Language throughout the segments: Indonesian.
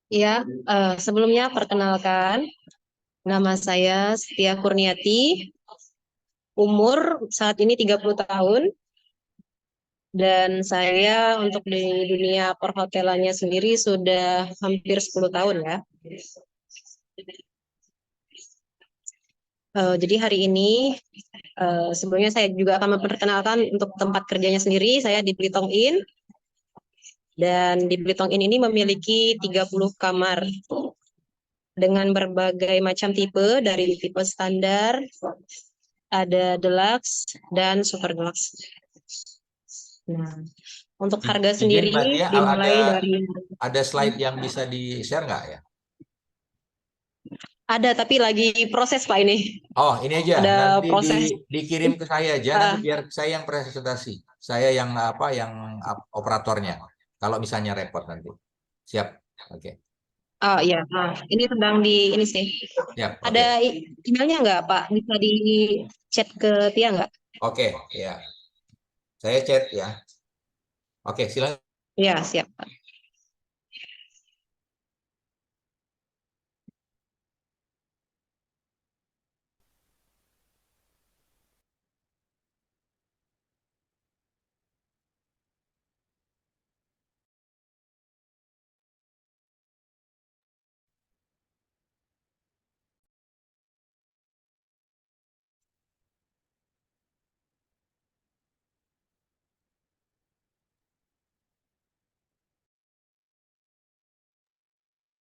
Ya, sebelumnya perkenalkan, nama saya Setia Kurniati, umur saat ini 30 tahun, dan saya untuk di dunia perhotelannya sendiri sudah hampir 10 tahun ya. Jadi hari ini sebelumnya saya juga akan memperkenalkan untuk tempat kerjanya sendiri, saya di Belitung Inn, dan di Belitung Inn ini memiliki 30 kamar dengan berbagai macam tipe, dari tipe standar, ada deluxe, dan super deluxe. Nah, untuk harga Izin sendiri Mbak Tia, dimulai dari ada slide yang bisa di-share nggak ya? ada tapi lagi proses Pak ini. Oh, ini aja. Ada Nanti proses. dikirim ke saya aja. Nanti uh, biar saya yang presentasi. Saya yang operatornya. Kalau misalnya repot nanti. Siap. Oke. oh iya, ini sedang di ini sih. Siap. Ada Oke. emailnya nggak Pak? Bisa di chat ke Tia nggak? Oke. Ya. Saya chat ya. Oke, silakan. Iya, siap Pak.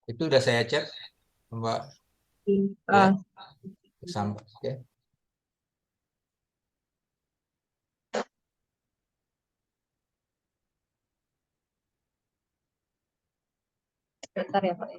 Itu udah saya chat, Mbak. Ya. Uh, Sampai. Oke. Bentar ya Pak.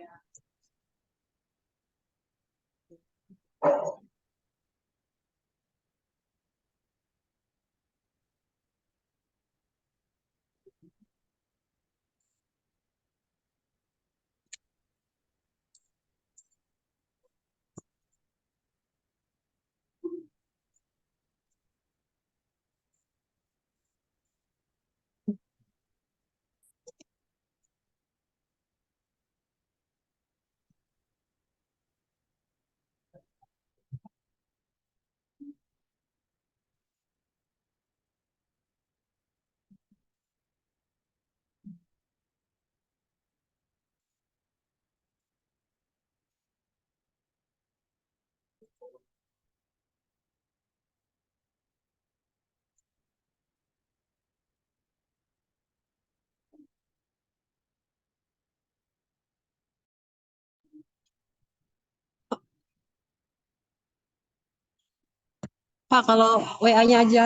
Pak, kalau WA-nya aja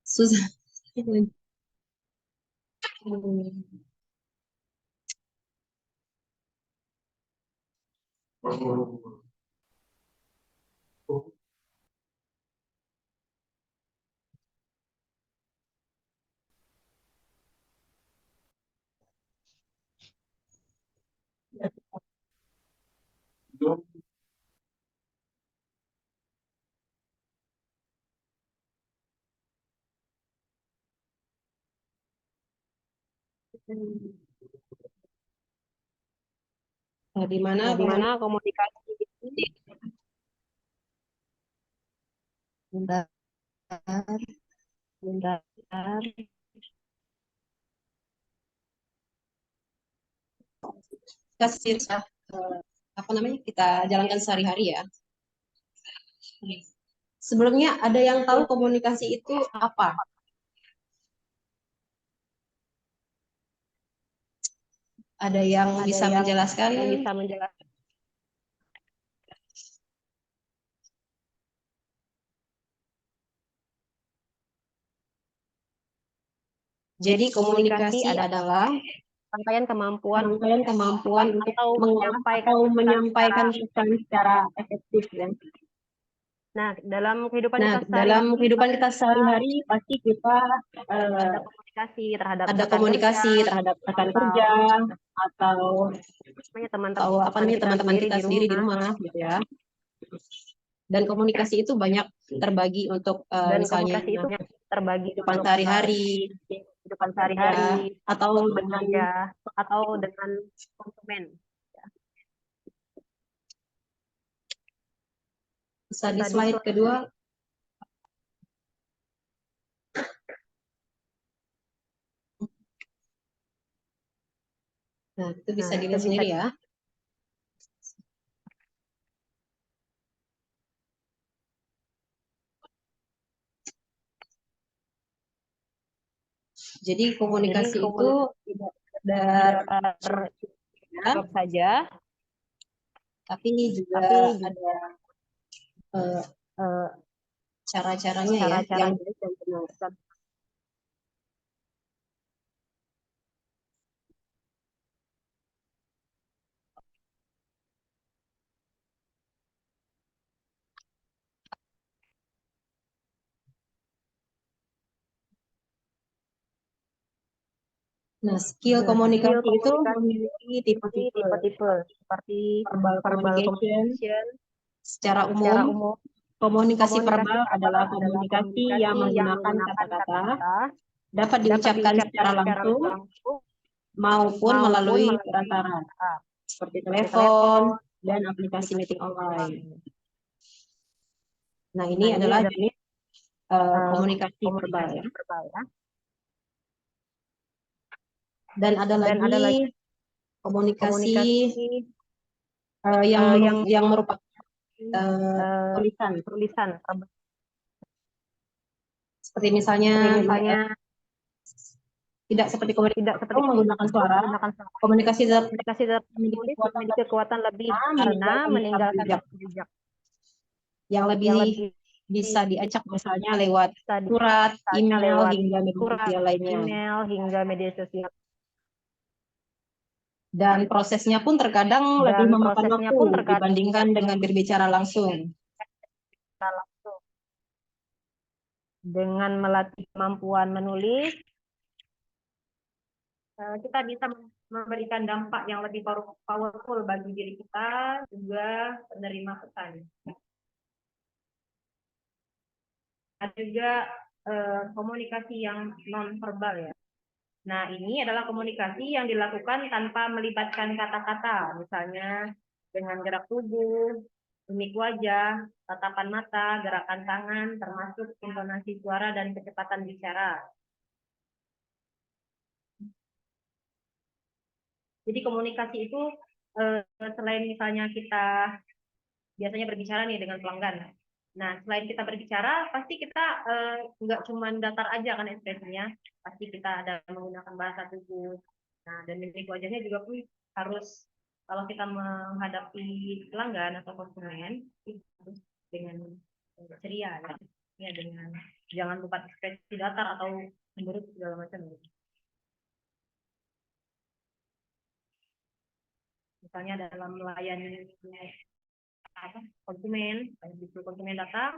susah. Nah, di mana komunikasi itu bentar, bentar. Kasih apa namanya kita jalankan sehari-hari ya. Sebelumnya ada yang tahu komunikasi itu apa? Ada yang bisa menjelaskan? Jadi komunikasi adalah rangkaian kemampuan untuk mengolah atau menyampaikan pesan secara efektif ya. Nah, dalam kehidupan Nah, kita dalam sehari-hari kehidupan kita sehari-hari pasti kita ada komunikasi terhadap ada rekan komunikasi kerja terhadap rekan atau kerja atau apa teman-teman nih kita teman-teman sendiri kita di sendiri di rumah. rumah gitu ya. Dan komunikasi itu banyak terbagi untuk Dan misalnya komunikasi itu terbagi kehidupan untuk sehari-hari, kehidupan sehari-hari, atau dengan bekerja, atau dengan konsumen. bisa di slide kedua. Nah, itu bisa dilihat sendiri ya. Jadi komunikasi itu tidak sekedar Jawab saja, tapi ini juga tapi ada cara-caranya ya cara-cara yang baik dan benar. Nah, skill komunikasi itu memiliki tipe-tipe seperti verbal communication. communication. Secara umum, komunikasi verbal adalah komunikasi yang menggunakan kata-kata, dapat diucapkan secara langsung maupun melalui perantara seperti telepon dan aplikasi meeting online. Nah, ini adalah jenis komunikasi verbal ya. Dan ada lagi komunikasi yang merupakan tulisan. Seperti misalnya tidak seperti komunikasi menggunakan suara. Komunikasi memiliki kekuatan lebih karena meninggalkan jejak yang lebih bisa diacak misalnya lewat surat, email, hingga media sosial lainnya. Dan prosesnya pun terkadang lebih memakan waktu dibandingkan dengan berbicara langsung. Dengan melatih kemampuan menulis, kita bisa memberikan dampak yang lebih powerful bagi diri kita, juga penerima pesan. Ada juga komunikasi yang non-verbal ya. Nah, ini adalah komunikasi yang dilakukan tanpa melibatkan kata-kata, misalnya dengan gerak tubuh, mimik wajah, tatapan mata, gerakan tangan, termasuk intonasi suara dan kecepatan bicara. Jadi komunikasi itu selain misalnya kita biasanya berbicara nih dengan pelanggan. Nah, selain kita berbicara, pasti kita nggak cuma datar aja kan ekspresinya, pasti kita ada menggunakan bahasa tubuh. Nah, dan mimik wajahnya juga pun harus, kalau kita menghadapi pelanggan atau konsumen, itu harus dengan ceria ya, dengan jangan lupa ekspresi datar atau menurut segala macam. Misalnya dalam melayani konsumen, begitu konsumen datang,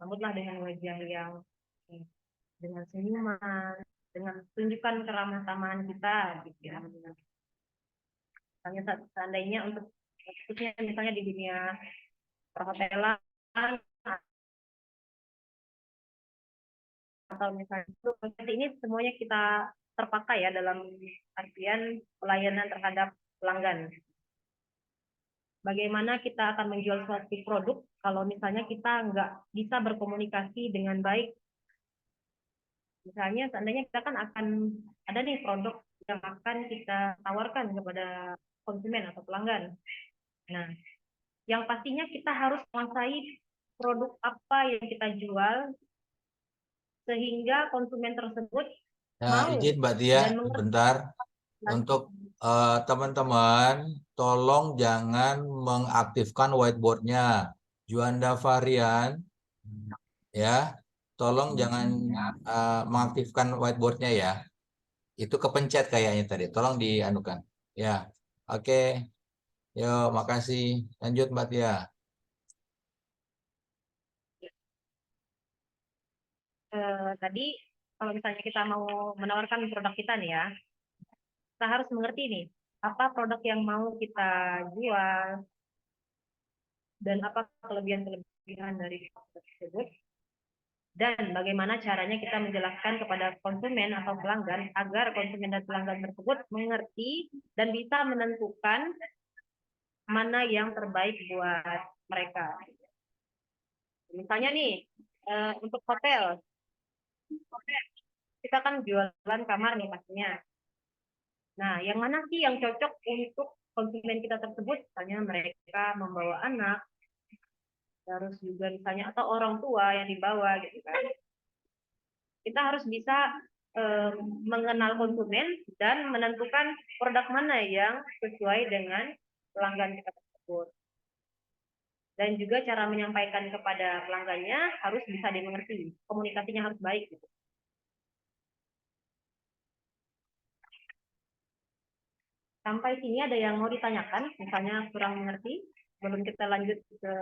sambutlah dengan wajah yang dengan senyuman, dengan tunjukkan keramah tamahan kita, gitu ya. Misalnya seandainya untuk khususnya misalnya di dunia perhotelan atau misalnya itu ini semuanya kita terpakai ya dalam artian pelayanan terhadap pelanggan. Bagaimana kita akan menjual suatu produk kalau misalnya kita nggak bisa berkomunikasi dengan baik. Misalnya seandainya kita kan akan ada nih produk yang akan kita tawarkan kepada konsumen atau pelanggan. Nah, yang pastinya kita harus menguasai produk apa yang kita jual sehingga konsumen tersebut mau. Izin Mbak Tia, sebentar. Untuk teman-teman, tolong jangan mengaktifkan whiteboard-nya. Juanda Varian, ya, tolong jangan mengaktifkan whiteboard-nya ya. Itu kepencet kayaknya tadi. Tolong dianukan. Ya, oke. Yuk, makasih. Lanjut Mbak Tia. Tadi kalau misalnya kita mau menawarkan produk kita nih ya, kita harus mengerti nih apa produk yang mau kita jual dan apa kelebihan-kelebihan dari produk tersebut. Dan bagaimana caranya kita menjelaskan kepada konsumen atau pelanggan agar konsumen dan pelanggan tersebut mengerti dan bisa menentukan mana yang terbaik buat mereka. Misalnya nih, untuk hotel, kita kan jualan kamar nih pastinya. Nah, yang mana sih yang cocok untuk konsumen kita tersebut? Misalnya mereka membawa anak, terus juga misalnya atau orang tua yang dibawa gitu kan. Kita harus bisa mengenal konsumen dan menentukan produk mana yang sesuai dengan pelanggan kita tersebut. Dan juga cara menyampaikan kepada pelanggannya harus bisa dimengerti. Komunikasinya harus baik gitu. Sampai sini ada yang mau ditanyakan, misalnya kurang mengerti, sebelum kita lanjut ke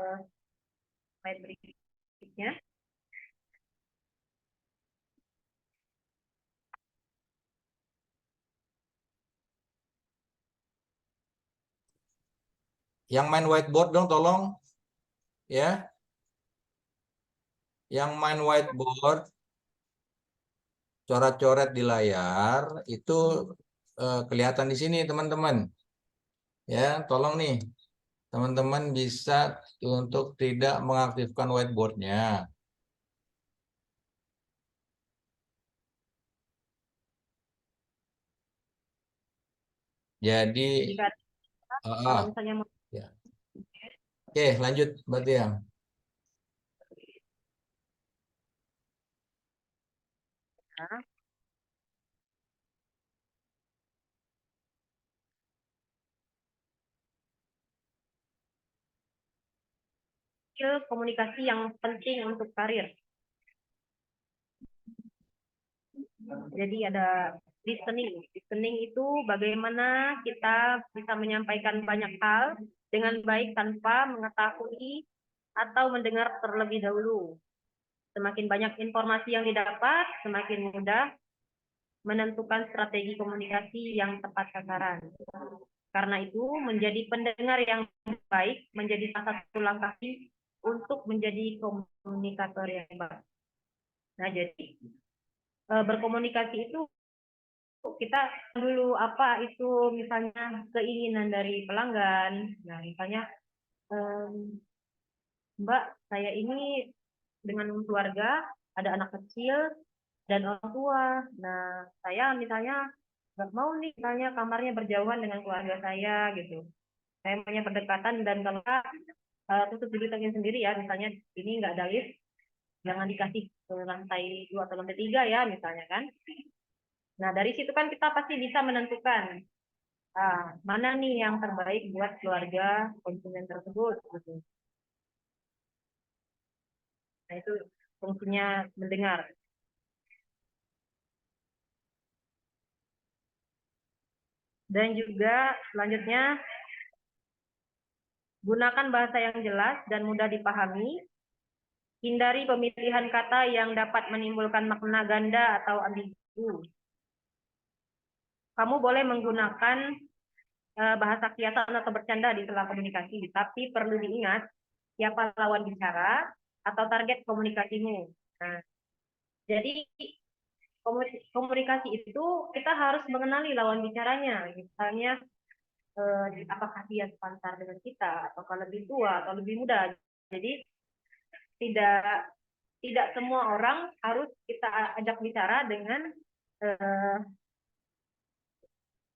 slide berikutnya. Yang main whiteboard dong tolong. Ya. Yang main whiteboard, coret-coret di layar, itu kelihatan di sini teman-teman. Ya, tolong nih. Teman-teman bisa untuk tidak mengaktifkan whiteboardnya. Jadi, Jika kalau misalnya mau ya. Oke, lanjut Mbak Tiang. skill komunikasi yang penting untuk karir. Jadi ada listening. Listening itu bagaimana kita bisa menyampaikan banyak hal dengan baik tanpa mengetahui atau mendengar terlebih dahulu. Semakin banyak informasi yang didapat, semakin mudah menentukan strategi komunikasi yang tepat sasaran. Karena itu, menjadi pendengar yang baik menjadi salah satu langkah untuk menjadi komunikator yang baik. Nah, jadi berkomunikasi itu kita dulu apa itu misalnya keinginan dari pelanggan. Nah, misalnya Mbak, saya ini dengan keluarga ada anak kecil dan orang tua. Nah, saya misalnya nggak mau nih misalnya kamarnya berjauhan dengan keluarga saya gitu. Saya maunya berdekatan dan kalau khusus di Bitcoin sendiri ya, misalnya ini nggak ada lift, jangan dikasih ke lantai 2 atau lantai 3 ya misalnya kan. Nah, dari situ kan kita pasti bisa menentukan mana nih yang terbaik buat keluarga konsumen tersebut gitu. Nah, itu fungsinya mendengar. Dan juga selanjutnya gunakan bahasa yang jelas dan mudah dipahami. Hindari pemilihan kata yang dapat menimbulkan makna ganda atau ambigu. Kamu boleh menggunakan bahasa kiasan atau bercanda di sela komunikasi, tapi perlu diingat siapa lawan bicara atau target komunikasimu. Nah, jadi komunikasi itu kita harus mengenali lawan bicaranya. Misalnya, apakah dia sepantar dengan kita, atau lebih tua atau lebih muda. Jadi tidak semua orang harus kita ajak bicara dengan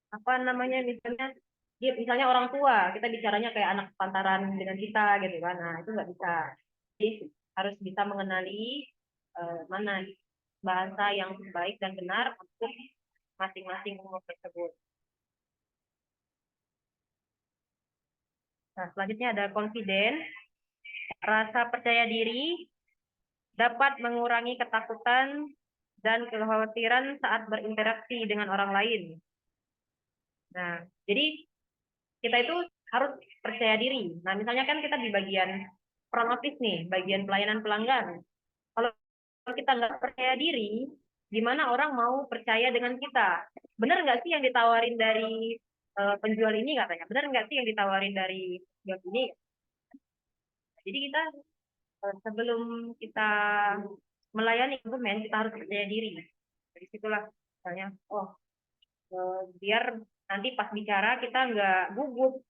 apa namanya misalnya orang tua kita bicaranya kayak anak pantaran dengan kita gitu kan. Nah, itu nggak bisa. Jadi harus bisa mengenali mana bahasa yang baik dan benar untuk masing-masing umur tersebut. Nah, selanjutnya ada confident. Rasa percaya diri dapat mengurangi ketakutan dan kekhawatiran saat berinteraksi dengan orang lain. Nah, jadi kita itu harus percaya diri. Nah, misalnya kan kita di bagian front office nih, bagian pelayanan pelanggan. Kalau kita nggak percaya diri, gimana orang mau percaya dengan kita? Benar nggak sih yang ditawarin dari penjual ini katanya? Benar nggak sih yang ditawarin dari penjual ini? Jadi kita sebelum kita melayani konsumen kita harus percaya diri. Dari situlah misalnya, biar nanti pas bicara kita nggak gugup.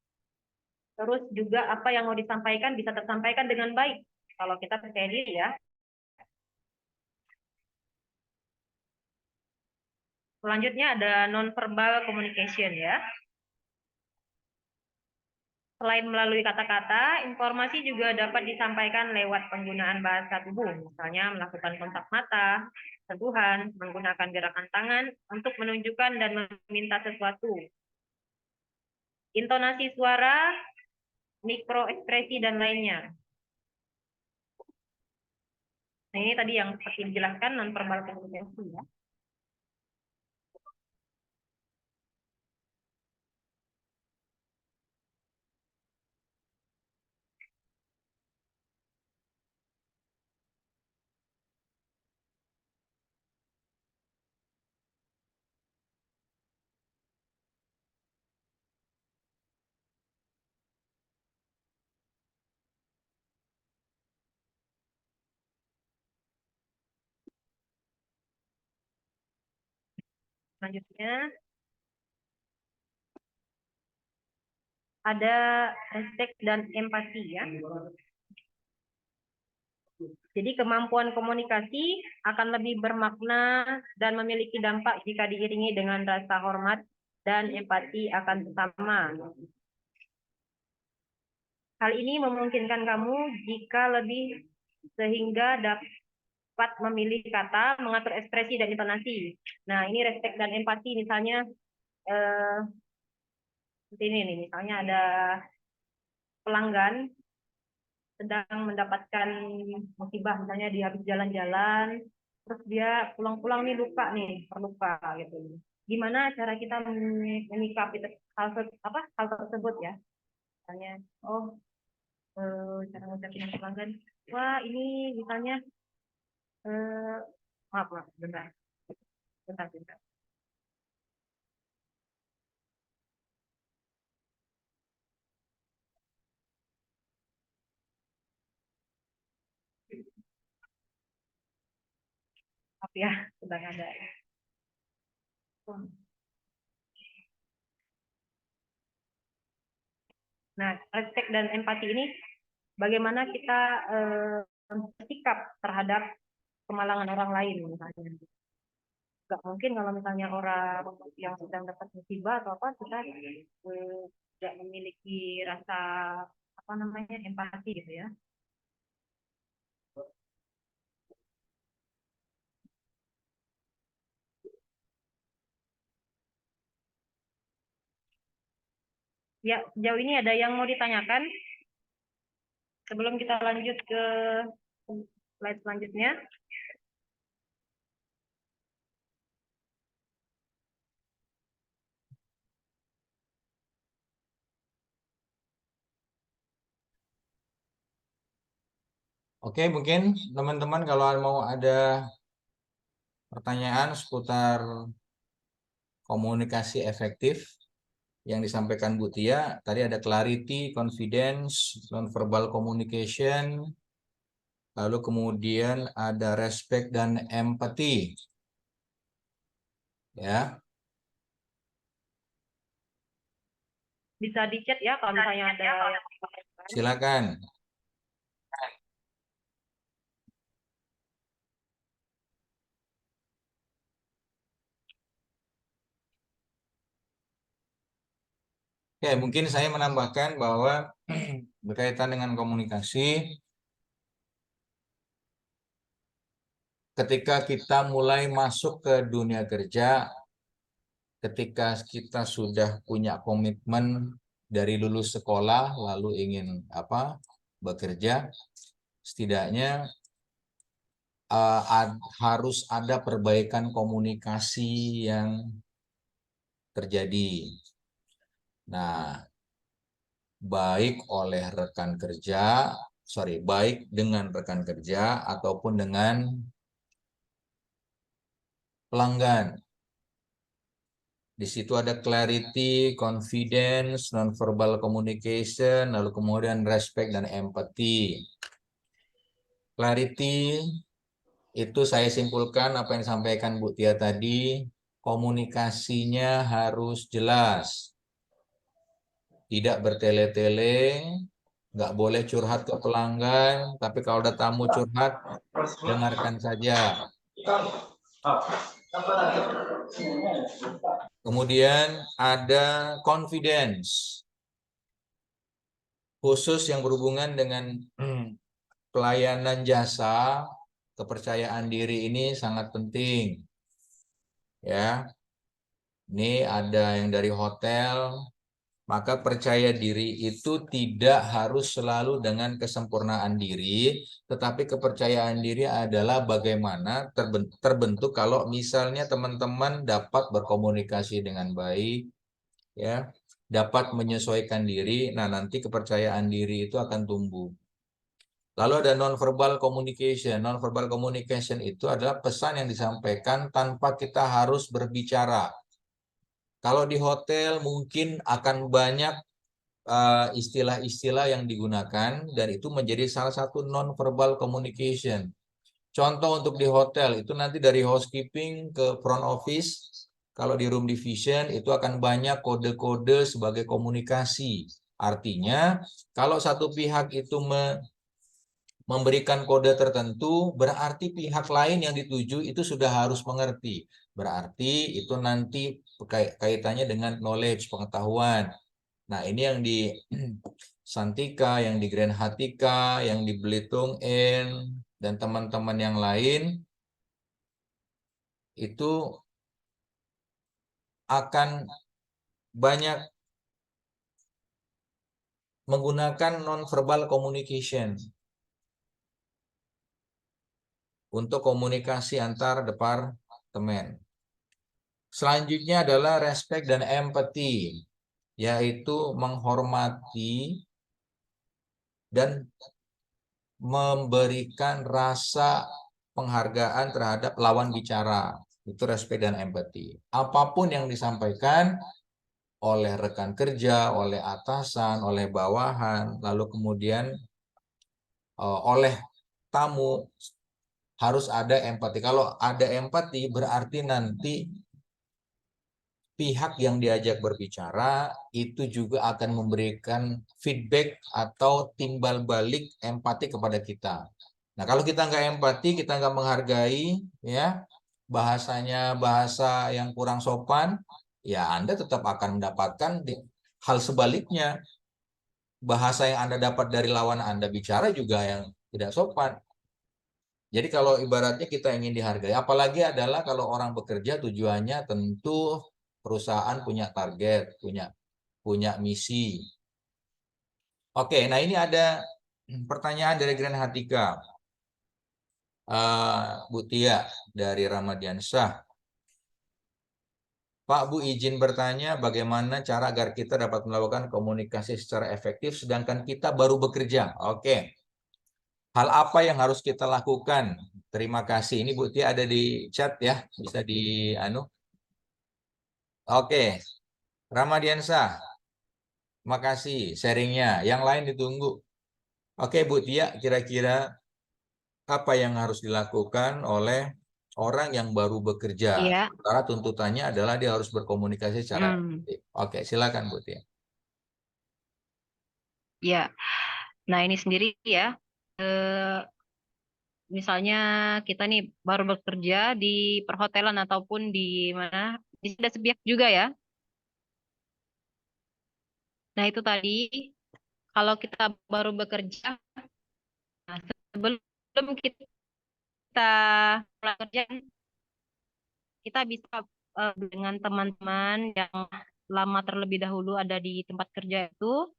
Terus juga apa yang mau disampaikan bisa tersampaikan dengan baik kalau kita percaya diri ya. Selanjutnya ada non-verbal communication ya. Selain melalui kata-kata, informasi juga dapat disampaikan lewat penggunaan bahasa tubuh, misalnya melakukan kontak mata, sentuhan, menggunakan gerakan tangan untuk menunjukkan dan meminta sesuatu. Intonasi suara, mikroekspresi, dan lainnya. Nah, ini tadi yang seperti dijelaskan non-verbal communication ya. Selanjutnya ada respect dan empati ya. Jadi kemampuan komunikasi akan lebih bermakna dan memiliki dampak jika diiringi dengan rasa hormat dan empati akan sesama. Hal ini memungkinkan kamu jika lebih sehingga dapat memilih kata, mengatur ekspresi dan intonasi. Nah, ini respect dan empati misalnya seperti ini nih, misalnya ada pelanggan sedang mendapatkan musibah, misalnya dia habis jalan-jalan, terus dia pulang-pulang nih luka nih, terluka gitu. Gimana cara kita menyikapi hal tersebut ya? Misalnya, cara ngucapin pelanggan, wah ini misalnya, maaf, bentar. Maaf ya, sedang ada. Nah, respect dan empati ini bagaimana kita bersikap terhadap kemalangan orang lain misalnya. Gak mungkin kalau misalnya orang yang sedang dapat musibah atau apa kita tidak memiliki rasa empati gitu ya. Ya, sejauh ini ada yang mau ditanyakan sebelum kita lanjut ke slide selanjutnya. Oke, mungkin teman-teman kalau mau ada pertanyaan seputar komunikasi efektif yang disampaikan Bu Tia, tadi ada clarity, confidence, non-verbal communication, lalu kemudian ada respect dan empathy. Ya. Bisa di chat ya kalau misalnya ada yang Silakan. Oke, mungkin saya menambahkan bahwa berkaitan dengan komunikasi, ketika kita mulai masuk ke dunia kerja, ketika kita sudah punya komitmen dari lulus sekolah lalu ingin bekerja, setidaknya harus ada perbaikan komunikasi yang terjadi. Nah, baik dengan rekan kerja ataupun dengan pelanggan. Di situ ada clarity, confidence, non-verbal communication, lalu kemudian respect dan empathy. Clarity itu saya simpulkan apa yang disampaikan Bu Tia tadi, komunikasinya harus jelas, tidak bertele-tele, nggak boleh curhat ke pelanggan, tapi kalau ada tamu curhat, dengarkan saja. Kemudian ada confidence, khusus yang berhubungan dengan pelayanan jasa, kepercayaan diri ini sangat penting. Ya, ini ada yang dari hotel, maka percaya diri itu tidak harus selalu dengan kesempurnaan diri, tetapi kepercayaan diri adalah bagaimana terbentuk kalau misalnya teman-teman dapat berkomunikasi dengan baik, ya, dapat menyesuaikan diri, nah nanti kepercayaan diri itu akan tumbuh. Lalu ada non-verbal communication. Non-verbal communication itu adalah pesan yang disampaikan tanpa kita harus berbicara. Kalau di hotel mungkin akan banyak istilah-istilah yang digunakan dan itu menjadi salah satu non-verbal communication. Contoh untuk di hotel itu nanti dari housekeeping ke front office, kalau di room division itu akan banyak kode-kode sebagai komunikasi. Artinya kalau satu pihak itu memberikan kode tertentu, berarti pihak lain yang dituju itu sudah harus mengerti. Berarti itu nanti kaitannya dengan knowledge, pengetahuan. Nah, ini yang di Santika, yang di Grand Hatika, yang di Belitung Inn, dan teman-teman yang lain, itu akan banyak menggunakan non-verbal communication untuk komunikasi antar departemen. Selanjutnya adalah respect dan empathy, yaitu menghormati dan memberikan rasa penghargaan terhadap lawan bicara. Itu respect dan empathy. Apapun yang disampaikan oleh rekan kerja, oleh atasan, oleh bawahan, lalu kemudian oleh tamu, harus ada empati. Kalau ada empati berarti nanti pihak yang diajak berbicara itu juga akan memberikan feedback atau timbal balik empati kepada kita. Nah, kalau kita nggak empati, kita nggak menghargai, ya, bahasanya bahasa yang kurang sopan, ya Anda tetap akan mendapatkan hal sebaliknya. Bahasa yang Anda dapat dari lawan Anda bicara juga yang tidak sopan. Jadi kalau ibaratnya kita ingin dihargai, apalagi adalah kalau orang bekerja tujuannya tentu perusahaan punya target, punya misi. Oke, nah ini ada pertanyaan dari Grand Hatika. Bu Tia dari Ramadiansyah. Pak, Bu izin bertanya bagaimana cara agar kita dapat melakukan komunikasi secara efektif sedangkan kita baru bekerja. Oke. Hal apa yang harus kita lakukan? Terima kasih. Ini Bu Tia ada di chat ya, bisa di anu. Oke. Ramadiansyah. Makasih sharingnya. Yang lain ditunggu. Oke Bu Tia, kira-kira apa yang harus dilakukan oleh orang yang baru bekerja? Iya. Karena tuntutannya adalah dia harus berkomunikasi secara efektif. Oke, silakan Bu Tia. Ya. Nah, ini sendiri ya. Misalnya kita nih baru bekerja di perhotelan ataupun di mana, di sini ada sebiak juga ya. Nah, itu tadi kalau kita baru bekerja, nah, sebelum kita mulai kerja, kita bisa dengan teman-teman yang lama terlebih dahulu ada di tempat kerja itu,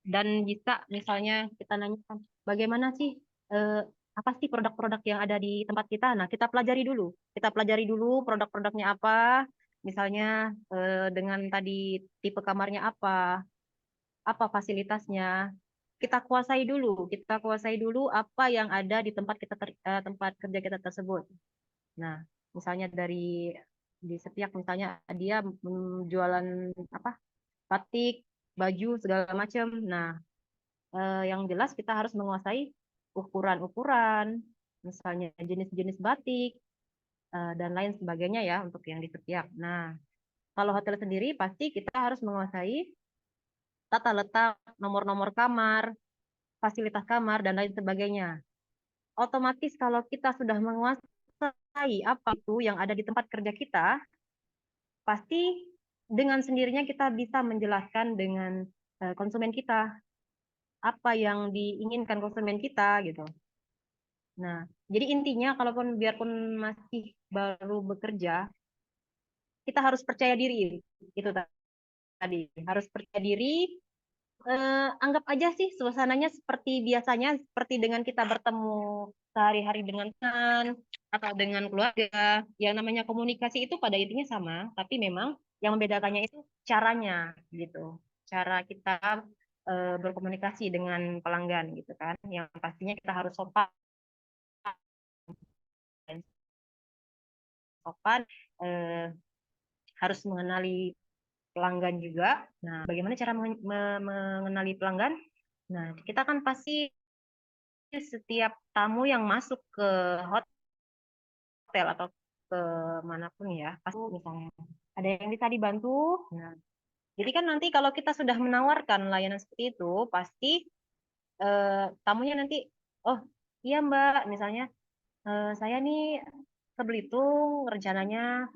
dan bisa misalnya kita nanyakan bagaimana sih, eh, apa sih produk-produk yang ada di tempat kita. Nah, kita pelajari dulu. Kita pelajari dulu produk-produknya apa. Misalnya dengan tadi tipe kamarnya apa fasilitasnya. Kita kuasai dulu apa yang ada di tempat kerja kita tersebut. Nah, misalnya di setiap misalnya dia jualan apa? Batik, baju segala macam. Nah, yang jelas kita harus menguasai ukuran-ukuran, misalnya jenis-jenis batik, dan lain sebagainya ya untuk yang di setiap. Nah, kalau hotel sendiri pasti kita harus menguasai tata letak, nomor-nomor kamar, fasilitas kamar, dan lain sebagainya. Otomatis kalau kita sudah menguasai apa itu yang ada di tempat kerja kita, pasti dengan sendirinya kita bisa menjelaskan dengan konsumen kita apa yang diinginkan konsumen kita gitu. Nah, jadi intinya kalaupun biarpun masih baru bekerja, kita harus percaya diri. Itu tadi, harus percaya diri. Anggap aja sih suasananya seperti biasanya, seperti dengan kita bertemu sehari-hari dengan teman atau dengan keluarga. Yang namanya komunikasi itu pada intinya sama, tapi memang yang membedakannya itu caranya gitu. Cara kita berkomunikasi dengan pelanggan gitu kan. Yang pastinya kita harus sopan, sopan, eh, harus mengenali pelanggan juga. Nah, bagaimana cara mengenali pelanggan? Nah, kita kan pasti setiap tamu yang masuk ke hotel atau ke manapun ya, pasti misalnya ada yang bisa dibantu. Nah, jadi kan nanti kalau kita sudah menawarkan layanan seperti itu, pasti tamunya nanti, oh iya Mbak, misalnya saya nih ke Belitung rencananya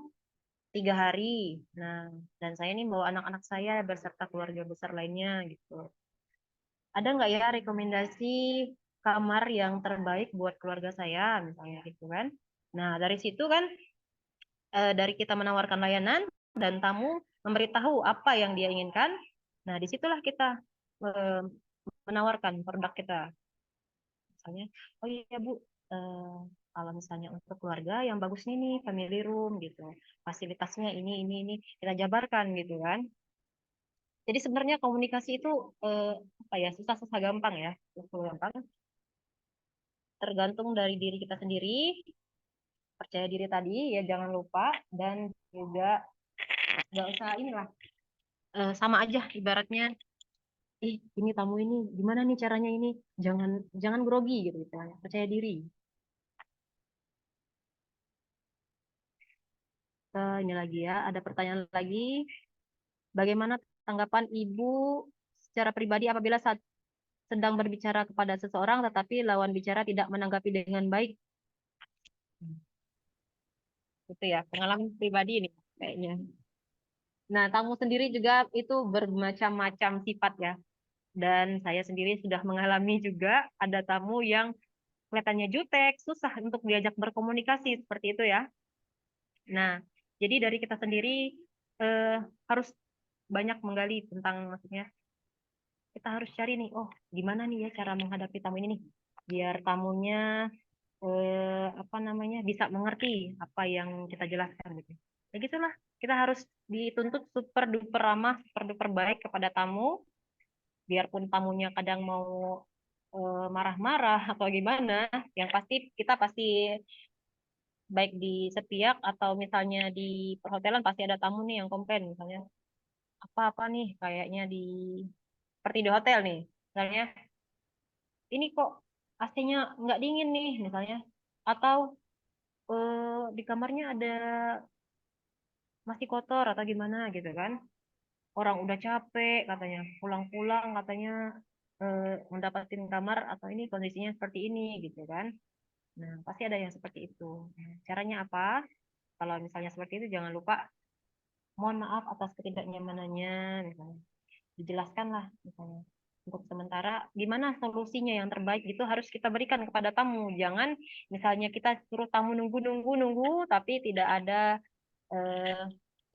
3 hari. Nah, dan saya nih bawa anak-anak saya beserta keluarga besar lainnya gitu. Ada nggak ya rekomendasi kamar yang terbaik buat keluarga saya misalnya gitu kan. Nah, dari situ kan dari kita menawarkan layanan dan tamu memberitahu apa yang dia inginkan. Nah, disitulah kita eh, menawarkan produk kita. Misalnya, oh iya Bu, eh, kalau misalnya untuk keluarga yang bagusnya nih family room gitu, fasilitasnya ini kita jabarkan gitu kan. Jadi sebenarnya komunikasi itu eh, apa ya, susah-susah gampang ya, susah gampang. Tergantung dari diri kita sendiri, percaya diri tadi ya jangan lupa, dan juga nggak usah inilah, sama aja ibaratnya, ini tamu ini gimana nih caranya ini, jangan jangan grogi gitu misalnya, percaya diri. Ini lagi ya, ada pertanyaan lagi, bagaimana tanggapan Ibu secara pribadi apabila saat sedang berbicara kepada seseorang tetapi lawan bicara tidak menanggapi dengan baik? Itu ya pengalaman pribadi ini kayaknya. Nah, tamu sendiri juga itu bermacam-macam sifat ya. Dan saya sendiri sudah mengalami juga ada tamu yang kelihatannya jutek, susah untuk diajak berkomunikasi seperti itu ya. Nah, jadi dari kita sendiri eh, harus banyak menggali tentang, maksudnya kita harus cari nih, oh gimana nih ya cara menghadapi tamu ini nih, biar tamunya apa namanya bisa mengerti apa yang kita jelaskan gitu. Ya gitulah, kita harus dituntut super duper ramah, super duper baik kepada tamu, biarpun tamunya kadang mau marah-marah atau gimana, yang pasti kita pasti baik di sepihak atau misalnya di perhotelan pasti ada tamu nih yang komplain misalnya apa-apa nih kayaknya di seperti di hotel nih misalnya, ini kok AC-nya nggak dingin nih misalnya, atau di kamarnya ada masih kotor atau gimana gitu kan, orang udah capek katanya pulang-pulang katanya mendapatkan kamar atau ini kondisinya seperti ini gitu kan. Nah, pasti ada yang seperti itu. Nah, caranya apa? Kalau misalnya seperti itu, jangan lupa mohon maaf atas ketidaknyamanannya, misalnya. Dijelaskan lah, misalnya. Untuk sementara, gimana solusinya yang terbaik itu harus kita berikan kepada tamu. Jangan misalnya kita suruh tamu nunggu, tapi eh,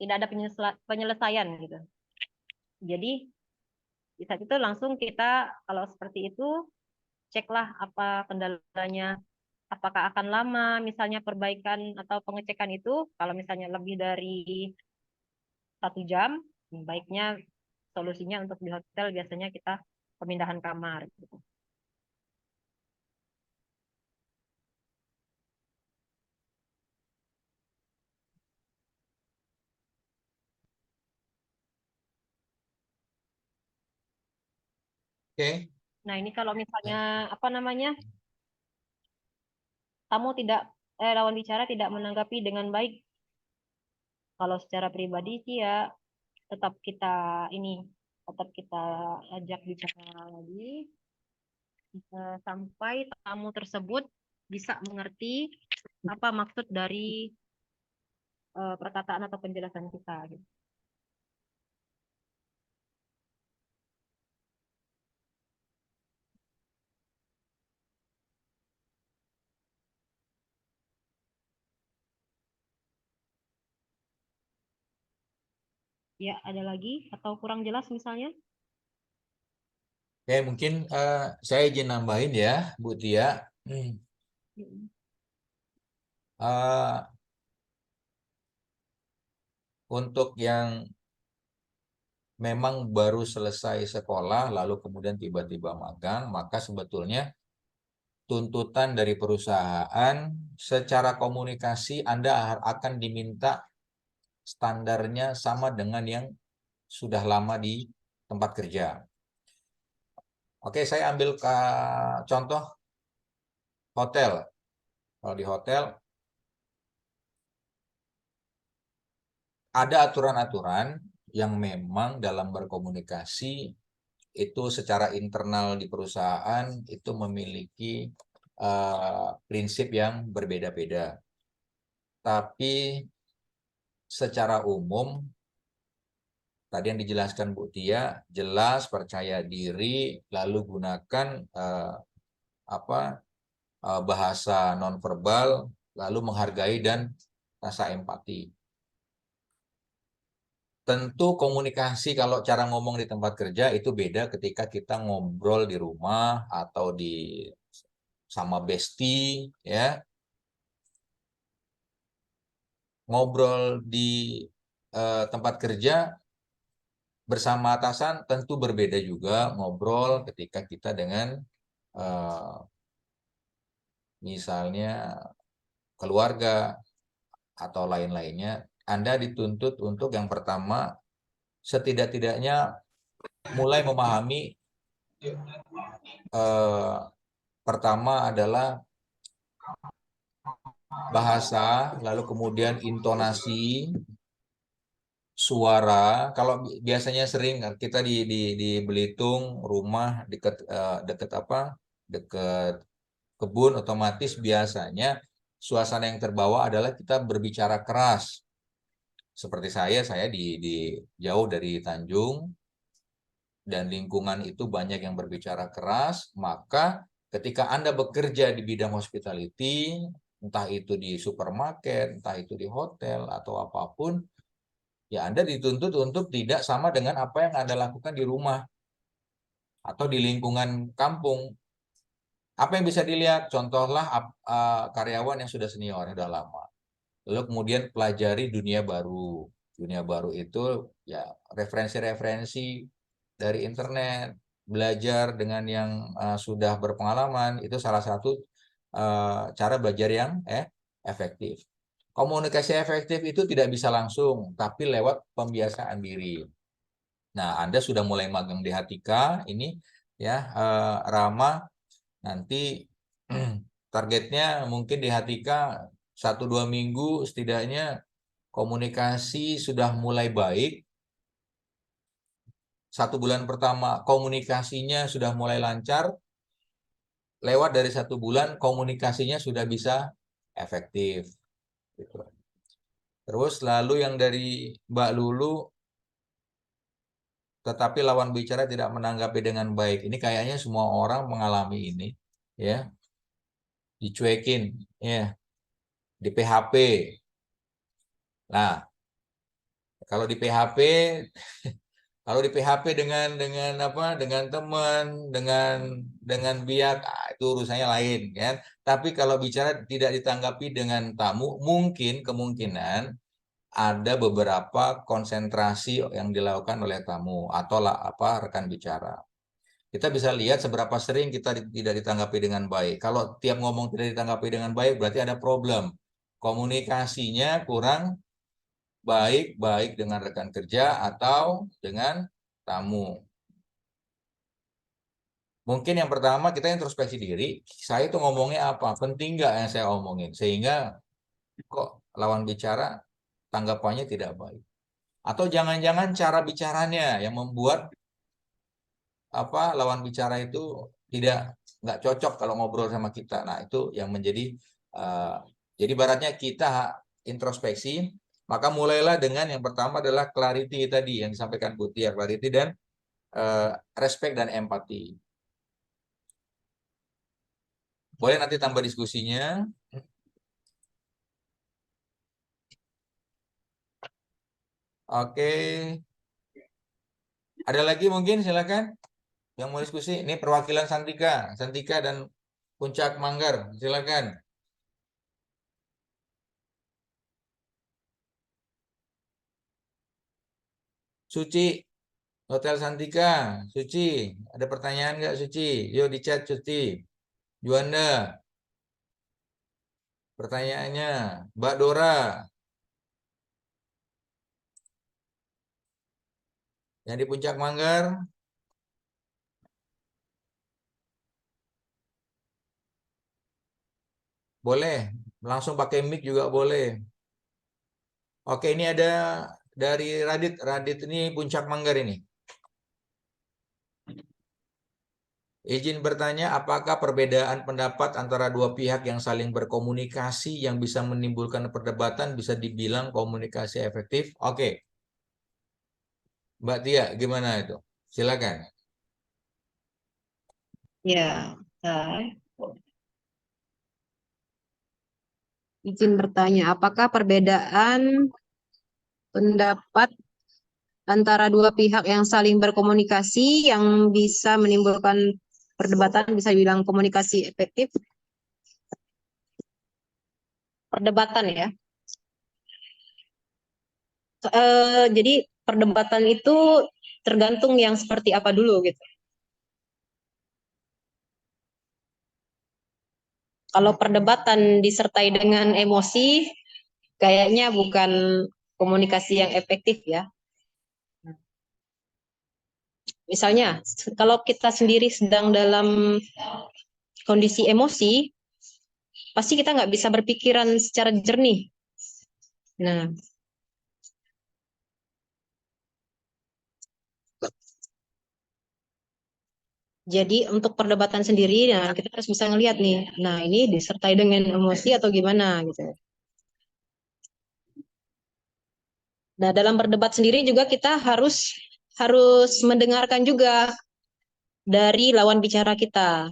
tidak ada penyelesaian gitu. Jadi, di saat itu langsung kita, kalau seperti itu, ceklah apa kendalanya, apakah akan lama misalnya perbaikan atau pengecekan itu, kalau misalnya lebih dari 1 jam, baiknya solusinya untuk di hotel biasanya kita pemindahan kamar gitu. Oke. Nah, ini kalau misalnya apa namanya, lawan bicara tidak menanggapi dengan baik. Kalau secara pribadi sih ya tetap kita ajak bicara lagi sampai tamu tersebut bisa mengerti apa maksud dari perkataan atau penjelasan kita gitu. Ya, ada lagi atau kurang jelas misalnya? Oke, mungkin saya izin nambahin ya, Bu Tia. Untuk yang memang baru selesai sekolah, lalu kemudian tiba-tiba magang, maka sebetulnya tuntutan dari perusahaan secara komunikasi Anda akan diminta standarnya sama dengan yang sudah lama di tempat kerja. Oke, saya ambil contoh hotel. Kalau di hotel ada aturan-aturan yang memang dalam berkomunikasi itu secara internal di perusahaan itu memiliki prinsip yang berbeda-beda. Tapi secara umum tadi yang dijelaskan Bu Tia, jelas, percaya diri, lalu gunakan bahasa nonverbal, lalu menghargai dan rasa empati. Tentu komunikasi kalau cara ngomong di tempat kerja itu beda ketika kita ngobrol di rumah atau sama bestie, ya. Ngobrol di tempat kerja bersama atasan tentu berbeda juga ngobrol ketika kita dengan misalnya keluarga atau lain-lainnya. Anda dituntut untuk yang pertama setidak-tidaknya mulai memahami pertama adalah bahasa, lalu kemudian intonasi, suara. Kalau biasanya sering kita di Belitung rumah dekat dekat kebun, otomatis biasanya suasana yang terbawa adalah kita berbicara keras. Seperti saya di jauh dari Tanjung dan lingkungan itu banyak yang berbicara keras, maka ketika Anda bekerja di bidang hospitality, entah itu di supermarket, entah itu di hotel atau apapun, ya Anda dituntut untuk tidak sama dengan apa yang Anda lakukan di rumah atau di lingkungan kampung. Apa yang bisa dilihat? Contohlah karyawan yang sudah senior, yang sudah lama. Lalu kemudian pelajari dunia baru. Dunia baru itu ya referensi-referensi dari internet, belajar dengan yang sudah berpengalaman, itu salah satu cara belajar yang efektif. Komunikasi efektif itu tidak bisa langsung, tapi lewat pembiasaan diri. Nah, Anda sudah mulai magang di Hatika, ini ya Rama, nanti targetnya mungkin di Hatika 1-2 minggu setidaknya komunikasi sudah mulai baik. 1 bulan pertama komunikasinya sudah mulai lancar. Lewat dari 1 bulan komunikasinya sudah bisa efektif. Terus lalu yang dari Mbak Lulu, tetapi lawan bicara tidak menanggapi dengan baik. Ini kayaknya semua orang mengalami ini, ya. Dicuekin, ya. Di PHP. Nah, kalau di PHP kalau di PHP dengan teman, dengan biak, itu urusannya lain, kan. Tapi kalau bicara tidak ditanggapi dengan tamu, mungkin kemungkinan ada beberapa konsentrasi yang dilakukan oleh tamu atau rekan bicara. Kita bisa lihat seberapa sering kita tidak ditanggapi dengan baik. Kalau tiap ngomong tidak ditanggapi dengan baik, berarti ada problem. Komunikasinya kurang baik dengan rekan kerja atau dengan tamu. Mungkin yang pertama kita introspeksi diri, saya itu ngomongnya apa, penting nggak yang saya omongin, sehingga kok lawan bicara tanggapannya tidak baik. Atau jangan-jangan cara bicaranya yang membuat lawan bicara itu nggak cocok kalau ngobrol sama kita. Nah, itu yang menjadi jadi baratnya kita introspeksi, maka mulailah dengan yang pertama adalah clarity tadi yang disampaikan Bu Tia, clarity dan respect dan empati. Boleh nanti tambah diskusinya. Oke. Ada lagi mungkin silakan yang mau diskusi. Ini perwakilan Santika dan Puncak Manggar, silakan. Suci, Hotel Santika, Suci, ada pertanyaan nggak Suci? Yuk di chat Suci. Juanda, pertanyaannya. Mbak Dora, yang di Puncak Manggar, boleh. Langsung pakai mic juga boleh. Oke, ini ada dari Radit. Radit ini Puncak Manggar ini. Izin bertanya, apakah perbedaan pendapat antara dua pihak yang saling berkomunikasi yang bisa menimbulkan perdebatan bisa dibilang komunikasi efektif? Oke. Mbak Tia, gimana itu? Silakan. Ya, izin bertanya, apakah perbedaan pendapat antara dua pihak yang saling berkomunikasi yang bisa menimbulkan perdebatan bisa dibilang komunikasi efektif? Perdebatan ya. Jadi perdebatan itu tergantung yang seperti apa dulu gitu. Kalau perdebatan disertai dengan emosi, kayaknya bukan komunikasi yang efektif ya. Misalnya, kalau kita sendiri sedang dalam kondisi emosi, pasti kita nggak bisa berpikiran secara jernih. Nah, jadi untuk perdebatan sendiri, nah kita harus bisa ngelihat nih, nah ini disertai dengan emosi atau gimana gitu. Nah, dalam berdebat sendiri juga kita harus mendengarkan juga dari lawan bicara kita.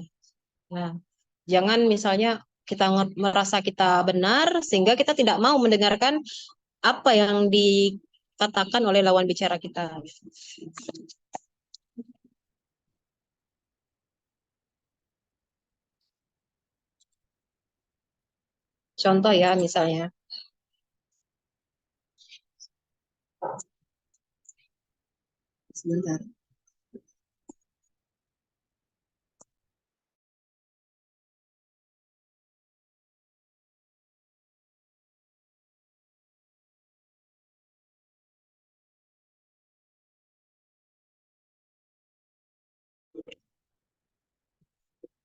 Nah, jangan misalnya kita merasa kita benar sehingga kita tidak mau mendengarkan apa yang dikatakan oleh lawan bicara kita. Contoh ya misalnya. Sebentar.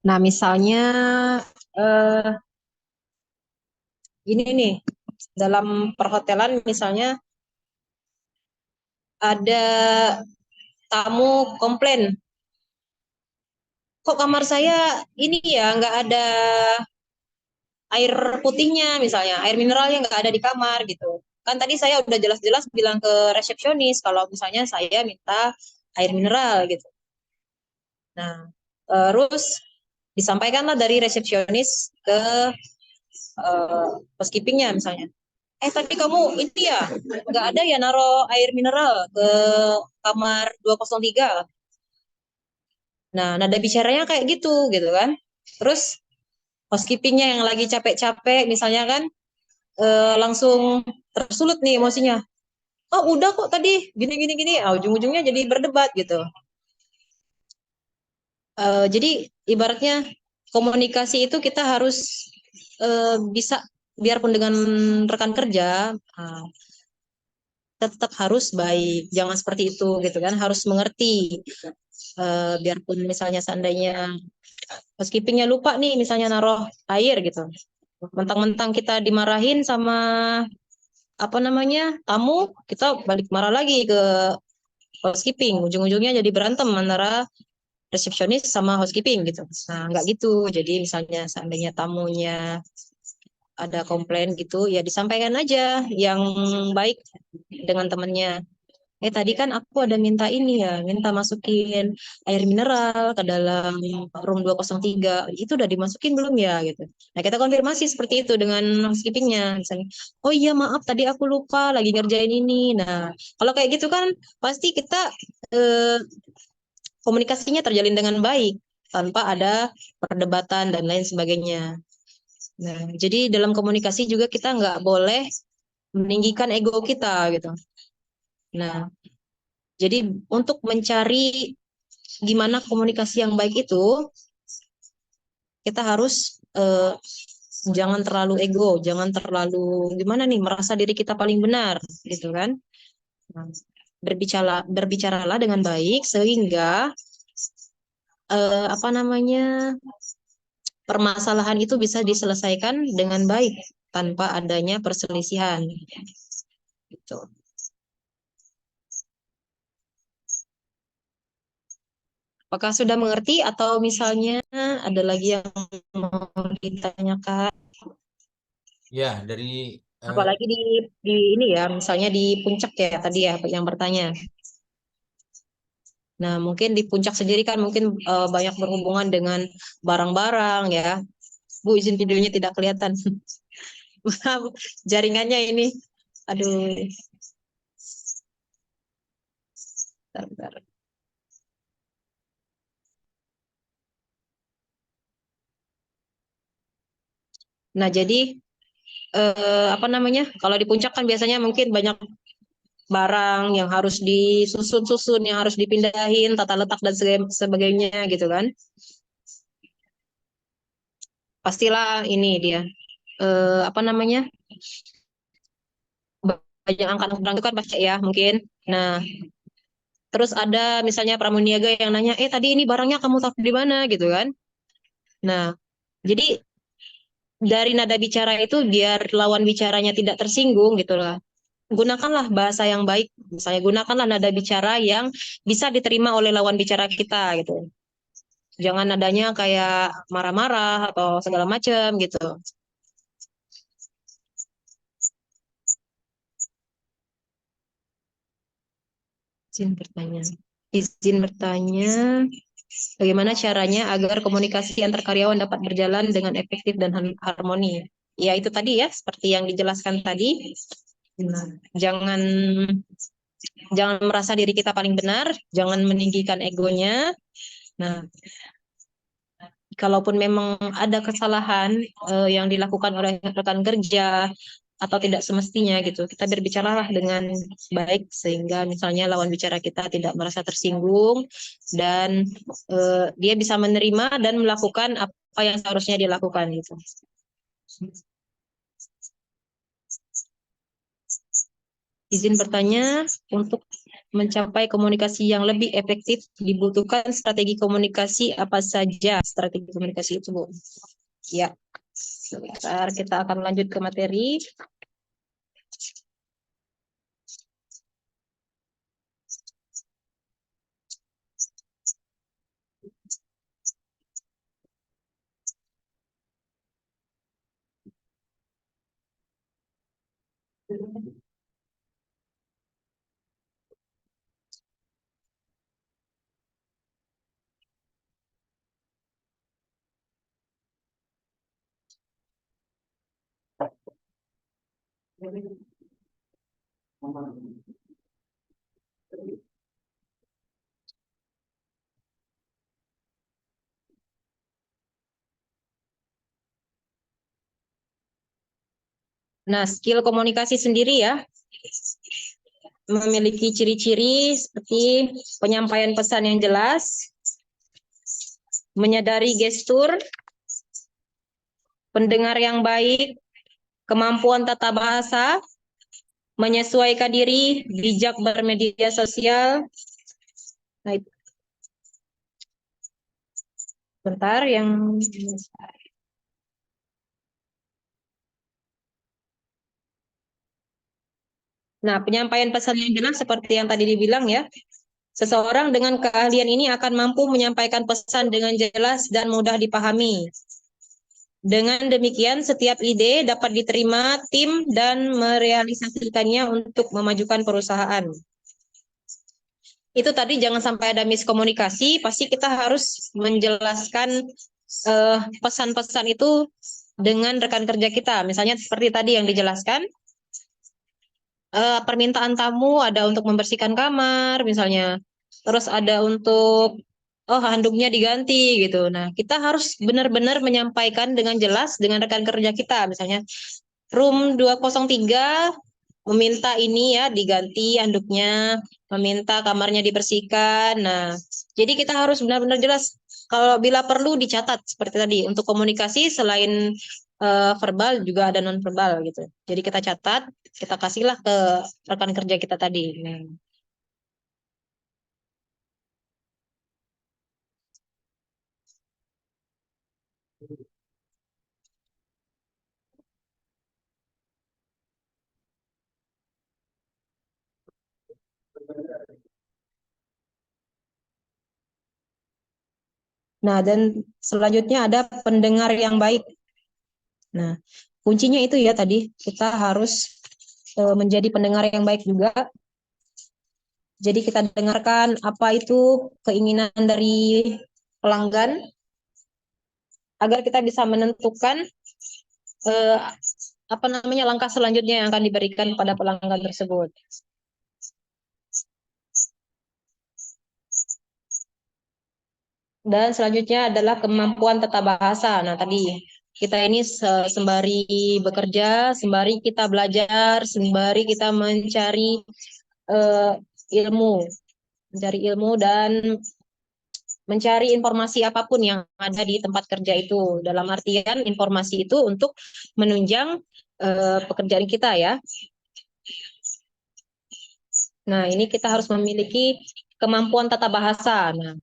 Nah, misalnya ini nih, dalam perhotelan misalnya ada tamu komplain, kok kamar saya ini ya nggak ada air putihnya misalnya, air mineralnya nggak ada di kamar gitu. Kan tadi saya udah jelas-jelas bilang ke resepsionis kalau misalnya saya minta air mineral gitu. Nah, terus disampaikanlah dari resepsionis ke housekeepingnya misalnya. Tadi kamu ini ya nggak ada ya naro air mineral ke kamar 203. Nah, nada bicaranya kayak gitu kan. Terus housekeepingnya yang lagi capek-capek misalnya kan langsung tersulut nih emosinya. Oh udah kok tadi gini. Ujung-ujungnya jadi berdebat gitu. Jadi ibaratnya komunikasi itu kita harus bisa biarpun dengan rekan kerja kita tetap harus baik, jangan seperti itu gitu kan, harus mengerti biarpun misalnya seandainya housekeepingnya lupa nih, misalnya naruh air gitu, mentang-mentang kita dimarahin sama apa namanya tamu, kita balik marah lagi ke housekeeping, ujung-ujungnya jadi berantem antara resepsionis sama housekeeping gitu. Nah, nggak gitu. Jadi misalnya seandainya tamunya ada komplain gitu, ya disampaikan aja yang baik dengan temannya. Tadi kan aku ada minta ini ya, minta masukin air mineral ke dalam room 203. Itu udah dimasukin belum ya gitu. Nah, kita konfirmasi seperti itu dengan housekeepingnya. Misalnya, oh iya maaf tadi aku lupa lagi ngerjain ini. Nah, kalau kayak gitu kan pasti kita eh, komunikasinya terjalin dengan baik tanpa ada perdebatan dan lain sebagainya. Nah, jadi dalam komunikasi juga kita nggak boleh meninggikan ego kita gitu. Nah, jadi untuk mencari gimana komunikasi yang baik itu, kita harus jangan terlalu ego, jangan terlalu gimana nih merasa diri kita paling benar gitu kan. Nah, berbicaralah dengan baik sehingga apa namanya permasalahan itu bisa diselesaikan dengan baik tanpa adanya perselisihan. Gitu. Apakah sudah mengerti atau misalnya ada lagi yang mau ditanyakan? Ya, dari Apalagi di ini ya, misalnya di puncak ya tadi ya yang bertanya. Nah, mungkin di puncak sendiri kan mungkin banyak berhubungan dengan barang-barang ya. Bu, izin videonya tidak kelihatan. Jaringannya ini. Aduh. Bentar, bentar. Nah, jadi apa namanya? Kalau di puncak kan biasanya mungkin banyak barang yang harus disusun-susun, yang harus dipindahin, tata letak dan sebagainya gitu kan. Pastilah ini dia apa namanya? Banyak angkat barang itu kan pasti ya mungkin. Nah, terus ada misalnya pramuniaga yang nanya, tadi ini barangnya kamu taruh di mana gitu kan. Nah, jadi dari nada bicara itu biar lawan bicaranya tidak tersinggung gitu lah. Gunakanlah bahasa yang baik. Misalnya gunakanlah nada bicara yang bisa diterima oleh lawan bicara kita gitu. Jangan nadanya kayak marah-marah atau segala macam gitu. Izin bertanya. Izin bertanya, bagaimana caranya agar komunikasi antar karyawan dapat berjalan dengan efektif dan harmoni? Ya itu tadi ya, seperti yang dijelaskan tadi. Nah, jangan jangan merasa diri kita paling benar, jangan meninggikan egonya. Nah, kalaupun memang ada kesalahan yang dilakukan oleh rekan kerja atau tidak semestinya gitu, kita berbicaralah dengan baik sehingga misalnya lawan bicara kita tidak merasa tersinggung dan dia bisa menerima dan melakukan apa yang seharusnya dilakukan gitu. Izin bertanya, untuk mencapai komunikasi yang lebih efektif dibutuhkan strategi komunikasi apa saja? Strategi komunikasi itu, Bu. Ya. Sebentar, kita akan lanjut ke materi. Nah, skill komunikasi sendiri ya, memiliki ciri-ciri seperti penyampaian pesan yang jelas, menyadari gestur, pendengar yang baik, kemampuan tata bahasa, menyesuaikan diri, bijak bermedia sosial. Nah, Bentar yang Nah, penyampaian pesan yang jelas seperti yang tadi dibilang ya. Seseorang dengan keahlian ini akan mampu menyampaikan pesan dengan jelas dan mudah dipahami. Dengan demikian, setiap ide dapat diterima tim dan merealisasikannya untuk memajukan perusahaan. Itu tadi jangan sampai ada miskomunikasi, pasti kita harus menjelaskan pesan-pesan itu dengan rekan kerja kita. Misalnya seperti tadi yang dijelaskan, permintaan tamu ada untuk membersihkan kamar misalnya, terus ada untuk handuknya diganti gitu. Nah, kita harus benar-benar menyampaikan dengan jelas dengan rekan kerja kita, misalnya room 203 meminta ini ya diganti handuknya, meminta kamarnya dibersihkan. Nah, jadi kita harus benar-benar jelas. Kalau bila perlu dicatat seperti tadi, untuk komunikasi selain verbal juga ada non verbal gitu. Jadi kita catat, kita kasihlah ke rekan kerja kita tadi. Nah, dan selanjutnya ada pendengar yang baik. Nah, kuncinya itu ya tadi, kita harus menjadi pendengar yang baik juga. Jadi kita dengarkan apa itu keinginan dari pelanggan, agar kita bisa menentukan apa namanya langkah selanjutnya yang akan diberikan kepada pelanggan tersebut. Dan selanjutnya adalah kemampuan tata bahasa. Nah, tadi kita ini sembari bekerja, sembari kita belajar, sembari kita mencari ilmu, dan mencari informasi apapun yang ada di tempat kerja itu. Dalam artian informasi itu untuk menunjang pekerjaan kita ya. Nah, ini kita harus memiliki kemampuan tata bahasa. Nah,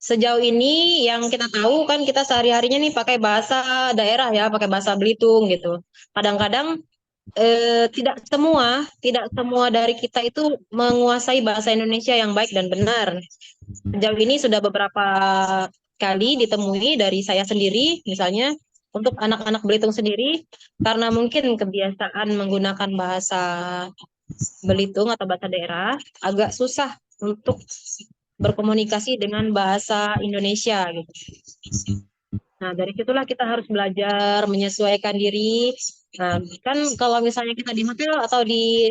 sejauh ini yang kita tahu kan kita sehari-harinya nih pakai bahasa daerah ya, pakai bahasa Belitung gitu. Kadang-kadang tidak semua dari kita itu menguasai bahasa Indonesia yang baik dan benar. Sejauh ini sudah beberapa kali ditemui dari saya sendiri, misalnya untuk anak-anak Belitung sendiri, karena mungkin kebiasaan menggunakan bahasa Belitung atau bahasa daerah, agak susah untuk berkomunikasi dengan bahasa Indonesia gitu. Nah, dari situlah kita harus belajar menyesuaikan diri. Nah, kan kalau misalnya kita di hotel atau di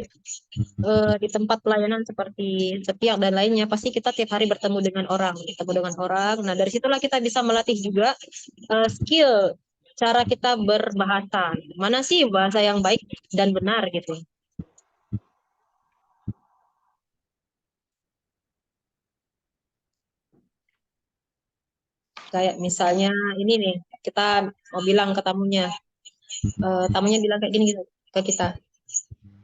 tempat pelayanan seperti Sepiak dan lainnya, pasti kita tiap hari bertemu dengan orang, Nah, dari situlah kita bisa melatih juga skill cara kita berbahasa. Mana sih bahasa yang baik dan benar gitu. Kayak misalnya ini nih, kita mau bilang ke tamunya, tamunya bilang kayak gini gitu ke kita,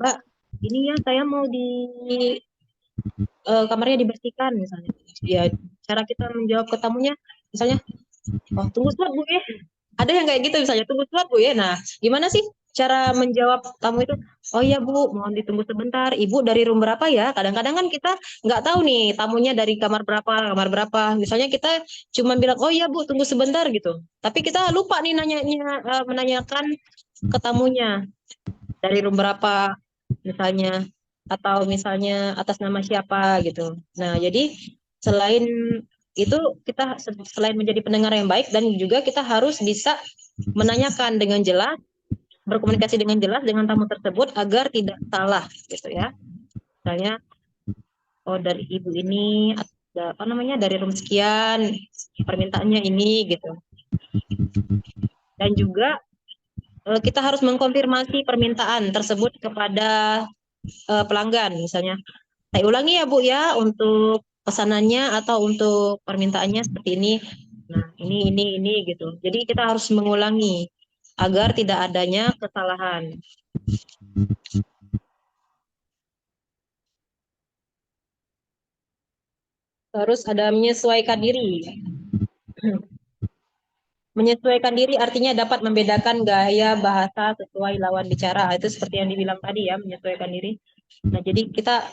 Mbak, ini ya saya mau di kamarnya dibersihkan misalnya. Ya, cara kita menjawab ke tamunya, misalnya, oh tunggu sebentar Bu ya. Ada yang kayak gitu misalnya, tunggu sebentar Bu ya. Nah, gimana sih cara menjawab tamu itu? Oh iya Bu, mohon ditunggu sebentar. Ibu dari room berapa ya? Kadang-kadang kan kita nggak tahu nih tamunya dari kamar berapa, kamar berapa. Misalnya kita cuma bilang, oh iya Bu, tunggu sebentar gitu. Tapi kita lupa nih menanyakan ke tamunya dari room berapa misalnya, atau misalnya atas nama siapa gitu. Nah, jadi selain itu kita selain menjadi pendengar yang baik, dan juga kita harus bisa menanyakan dengan jelas, berkomunikasi dengan jelas dengan tamu tersebut agar tidak salah gitu ya. Misalnya, oh dari ibu ini apa namanya dari room sekian, permintaannya ini gitu. Dan juga kita harus mengkonfirmasi permintaan tersebut kepada pelanggan. Misalnya, saya ulangi ya Bu ya untuk pesanannya atau untuk permintaannya seperti ini. Nah, ini gitu. Jadi kita harus mengulangi agar tidak adanya kesalahan. Terus ada menyesuaikan diri. Menyesuaikan diri artinya dapat membedakan gaya bahasa sesuai lawan bicara. Itu seperti yang dibilang tadi ya, menyesuaikan diri. Nah, jadi kita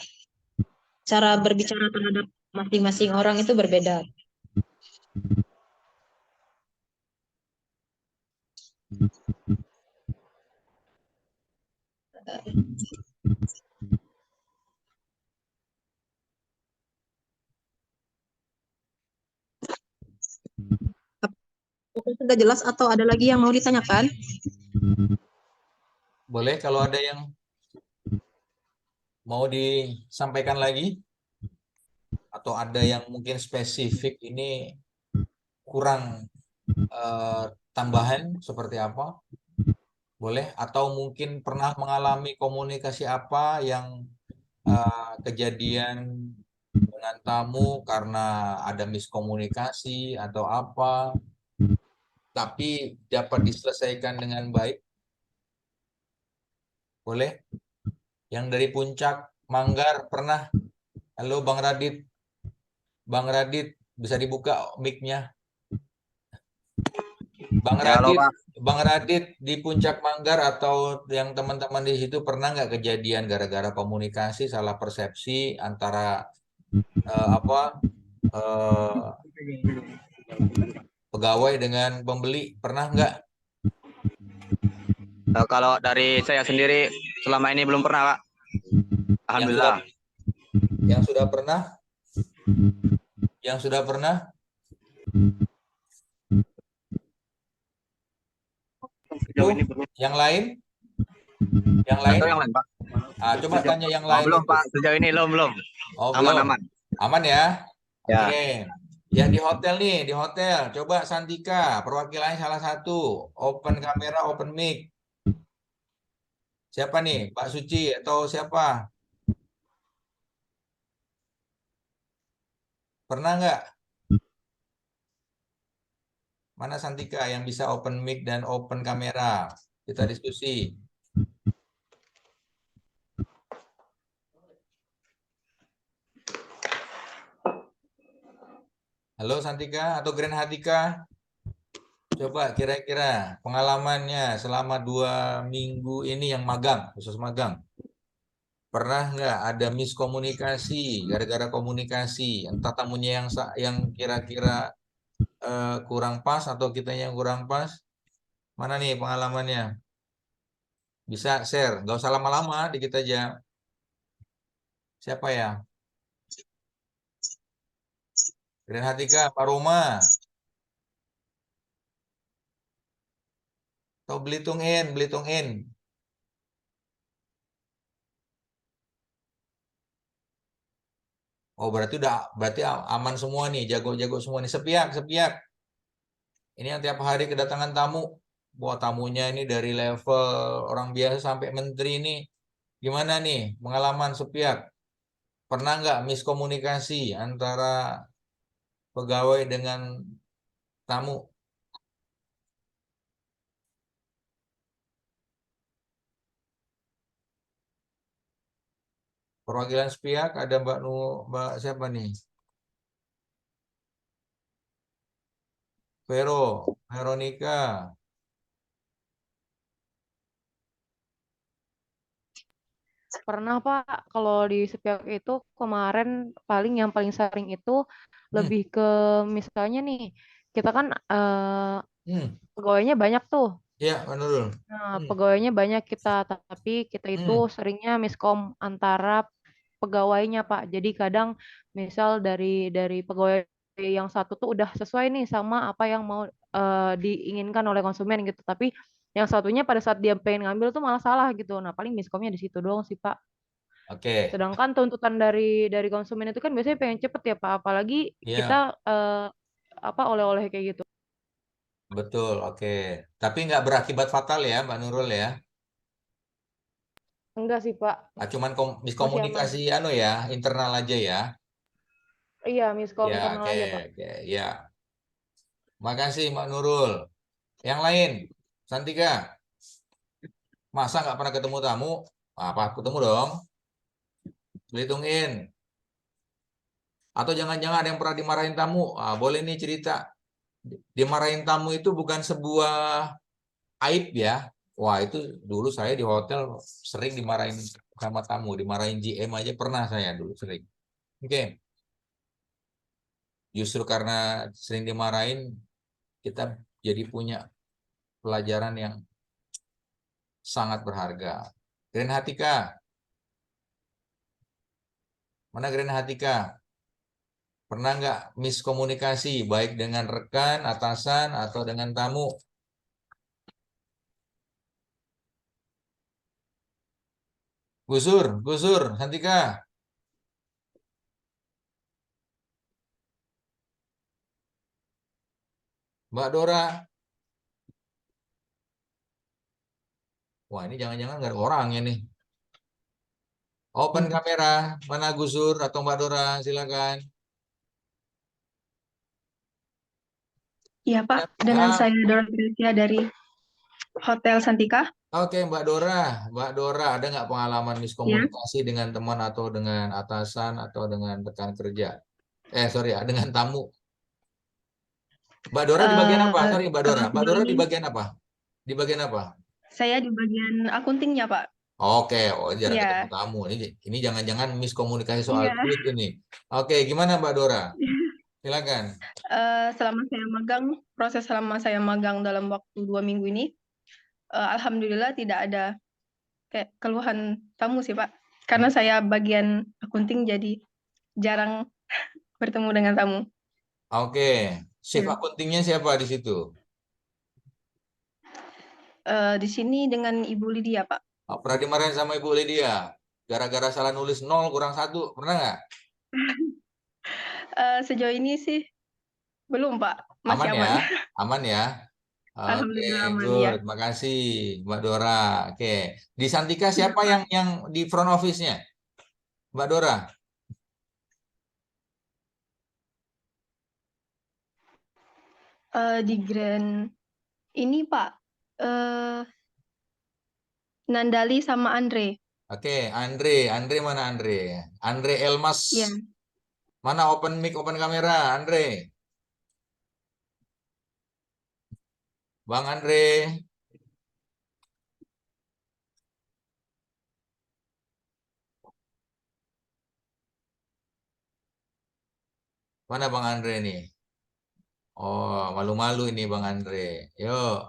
cara berbicara terhadap masing-masing orang itu berbeda. Apakah sudah jelas atau ada lagi yang mau ditanyakan? Boleh kalau ada yang mau disampaikan lagi atau ada yang mungkin spesifik ini kurang tambahan seperti apa? Boleh atau mungkin pernah mengalami komunikasi apa yang kejadian dengan tamu karena ada miskomunikasi atau apa, tapi dapat diselesaikan dengan baik? Boleh? Yang dari Puncak Manggar pernah? Halo Bang Radit. Bang Radit, bisa dibuka mic-nya? Bang Ya, halo Radit, Pak. Bang Radit di Puncak Manggar atau yang teman-teman di situ pernah nggak kejadian gara-gara komunikasi salah persepsi antara pegawai dengan pembeli? Pernah nggak? Kalau dari saya sendiri selama ini belum pernah, Pak. Alhamdulillah. Yang sudah pernah? Yang sudah pernah? Sejauh ini belum. Yang lain? Yang lain? Atau yang lain, Pak? Coba tanya yang Oh, lain belum, itu. Pak. Sejauh ini belum. Oh, Aman, belum. aman. Aman ya? Ya. Oke. Yang di hotel nih, di hotel. Coba Santika, perwakilannya salah satu. Open kamera, open mic. Siapa nih? Pak Suci atau siapa? Pernah nggak? Mana Santika yang bisa open mic dan open kamera? Kita diskusi. Halo Santika atau Grand Hatika? Coba kira-kira pengalamannya selama 2 minggu ini yang magang, khusus magang. Pernah nggak ada miskomunikasi gara-gara komunikasi? Entah tamunya yang kira-kira kurang pas atau kita yang kurang pas? Mana nih pengalamannya? Bisa share, nggak usah lama-lama, dikit aja. Siapa ya? Grand Hatika, Pak Roma. Atau Belitung In, Belitung In. Oh, berarti aman semua nih, jago-jago semua nih. Sepiak, sepiak. Ini yang tiap hari kedatangan tamu. Buat tamunya ini dari level orang biasa sampai menteri ini. Gimana nih pengalaman Sepiak? Pernah nggak miskomunikasi antara pegawai dengan tamu? Perwakilan Sepiak ada Mbak siapa nih? Veronica. Pernah Pak, kalau di Sepiak itu kemarin yang paling sering itu Hmm, lebih ke misalnya nih, kita kan hmm, pegawainya banyak tuh. ya, Pak Nurul. Nah, Hmm, pegawainya banyak tapi kita itu hmm, seringnya miskom antara pegawainya Pak. Jadi kadang misal dari pegawai yang satu tuh udah sesuai nih sama apa yang mau diinginkan oleh konsumen gitu. Tapi yang satunya pada saat dia pengen ngambil tuh malah salah gitu. Nah, paling miskomnya di situ doang sih Pak. oke, Sedangkan tuntutan dari konsumen itu kan biasanya pengen cepet ya Pak. Apalagi kita ya, oleh-oleh kayak gitu. betul, oke. Tapi nggak berakibat fatal ya, Mbak Nurul ya? Enggak sih Pak, Cuman masih aman. miskomunikasi ya, internal aja ya. Iya, miskom Ya, internal oke, aja Pak. oke, ya. Makasih Mbak Nurul. Yang lain, Santika, masa nggak pernah ketemu tamu? Apa ketemu dong? Belitung In. Atau jangan-jangan ada yang pernah dimarahin tamu? Boleh nih cerita. Dimarahin tamu itu bukan sebuah aib ya. Wah, itu dulu saya di hotel sering dimarahin sama tamu, dimarahin GM aja pernah saya dulu sering. Oke. Justru karena sering dimarahin, kita jadi punya pelajaran yang sangat berharga. Gren Hatika. Mana Gren Hatika? Pernah nggak miskomunikasi baik dengan rekan, atasan, atau dengan tamu? Gusur, Hantika. Mbak Dora. Wah, ini jangan-jangan nggak ada orangnya nih. Open kamera. Mana Gusur atau Mbak Dora? Silakan. Iya, Pak. Dengan saya Dora Gracia dari Hotel Santika. Oke, Mbak Dora, ada nggak pengalaman miskomunikasi dengan teman atau dengan atasan atau dengan rekan kerja? Sorry ya, dengan tamu. Mbak Dora di bagian apa? Sorry, Mbak Dora. Mbak Dora di bagian apa? Di bagian apa? Saya di bagian akuntingnya, Pak. Oke, jarang Iya. ketemu tamu. Ini jangan-jangan miskomunikasi soal Iya. duit ini. Oke, gimana Mbak Dora? Silakan. Selama saya magang dalam waktu 2 minggu ini, alhamdulillah tidak ada kayak keluhan tamu sih, Pak. Karena saya bagian akunting jadi jarang bertemu dengan tamu. Oke, shift akuntingnya siapa di situ? Di sini dengan Ibu Lydia, Pak. Pernah dimarahin sama Ibu Lydia? Gara-gara salah nulis 0 kurang 1, pernah nggak? Sejauh ini sih belum, Pak. Masih Aman aman. ya? Aman ya? Oke, Alhamdulillah aman, good. ya. Makasih Mbak Dora. Oke, di Santika siapa yang di front office-nya? Mbak Dora? Di Grand ini, Pak, Nandali sama Andre. Oke, Andre mana Andre? Andre Elmas. Iya. Mana open mic, open kamera, Andre? Bang Andre. Mana Bang Andre nih? Oh, malu-malu ini Bang Andre. Yuk.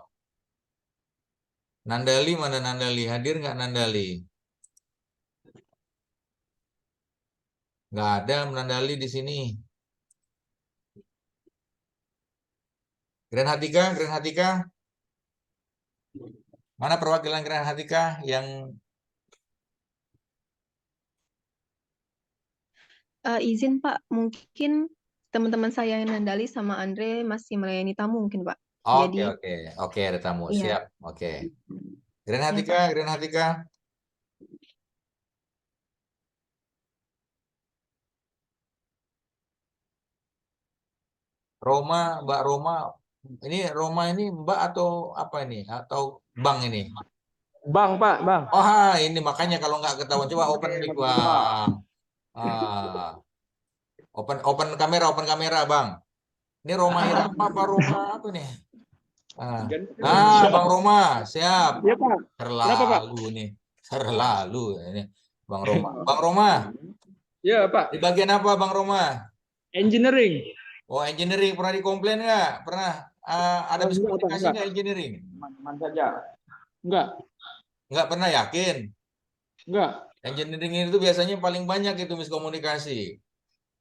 Nandali mana Nandali? Hadir nggak Nandali? Nggak ada Nandali di sini. Grand Hatika. Mana perwakilan Grand Hatika yang Izin, Pak, mungkin teman-teman saya yang Nandali sama Andre masih melayani tamu mungkin, Pak. Oke, Jadi, oke, ada tamu. iya. Siap. Oke. Grand Iya, Hatika, Pak. Grand Hatika. Mbak Roma. Ini Roma ini Mbak atau apa ini? Atau Bang ini? Bang, Pak, Bang. Oh, ini makanya kalau nggak ketahuan coba open mic, Bang. Open kamera, Bang. Ini Roma Irama apa Roma apa nih? Bang Roma, siap. Iya, Pak. Kenapa, Pak? Terlalu ini. Bang Roma. Bang Roma. Iya, Pak. Di bagian apa, Bang Roma? Engineering. Oh, engineering. Pernah dikomplain nggak? Pernah ada miskomunikasi nggak engineering? Aman saja. Enggak. Nggak pernah, yakin? Enggak. Engineering itu biasanya paling banyak itu miskomunikasi.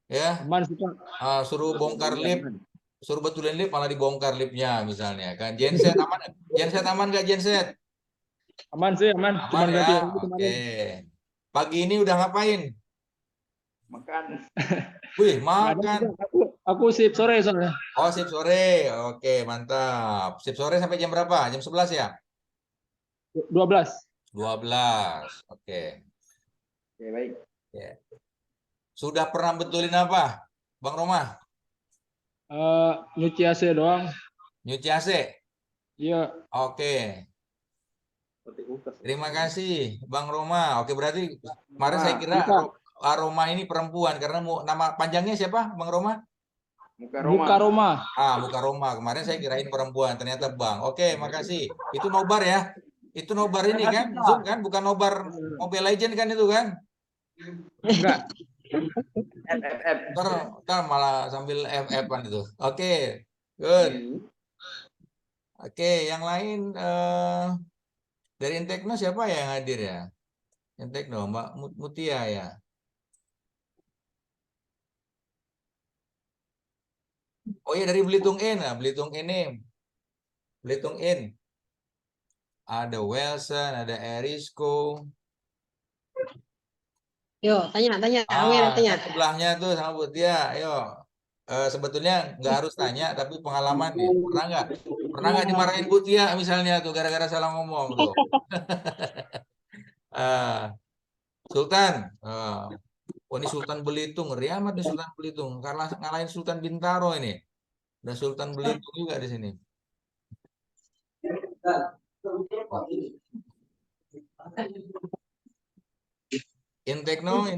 Ya. Aman sih, Pak. Suruh bongkar lift, suruh betulin lift malah dibongkar liftnya misalnya kan. Genset aman, nggak genset? Aman sih, aman. Aman ya. Oke. Pagi ini udah ngapain? Makan. Wih, makan. Aku sip sore soalnya. Oh, sip sore. Oke, mantap. Sip sore sampai jam berapa? Jam 11 ya? 12. 12. Oke. Oke, baik. Ya. Sudah pernah betulin apa, Bang Roma? Nyuci AC doang. Nyuci AC? Iya. Oke. Terima kasih, Bang Roma. Oke, berarti kemarin saya kira Roma ini perempuan karena nama panjangnya siapa, Bang Roma? Muka Roma. Muka Roma. Kemarin saya kirain perempuan, ternyata Bang. Oke, makasih. Itu nobar ya. Itu nobar ini kan, Zoom kan, bukan nobar Mobile Legend kan itu kan? Enggak. Ntar malah sambil FF-an itu. Oke, good. Oke, yang lain dari Intekno siapa yang hadir ya? Intekno, Mbak Mutia ya. Oh iya, dari Belitung In. Nah, Belitung ini. Belitung In. Ada Wilson, ada Erisco. Yo, tanya. Kamu yang tanya. Kan sebelahnya tuh sama Mutia. Ayo. Sebetulnya nggak harus tanya, tapi pengalaman nih. Pernah nggak dimarahin Mutia misalnya tuh gara-gara salah ngomong tuh. Sultan. Oh ini Sultan Belitung, ngeri amat nih Sultan Belitung. Karena ngalahin Sultan Bintaro ini. Ada Sultan Belitung juga di sini. Intekno.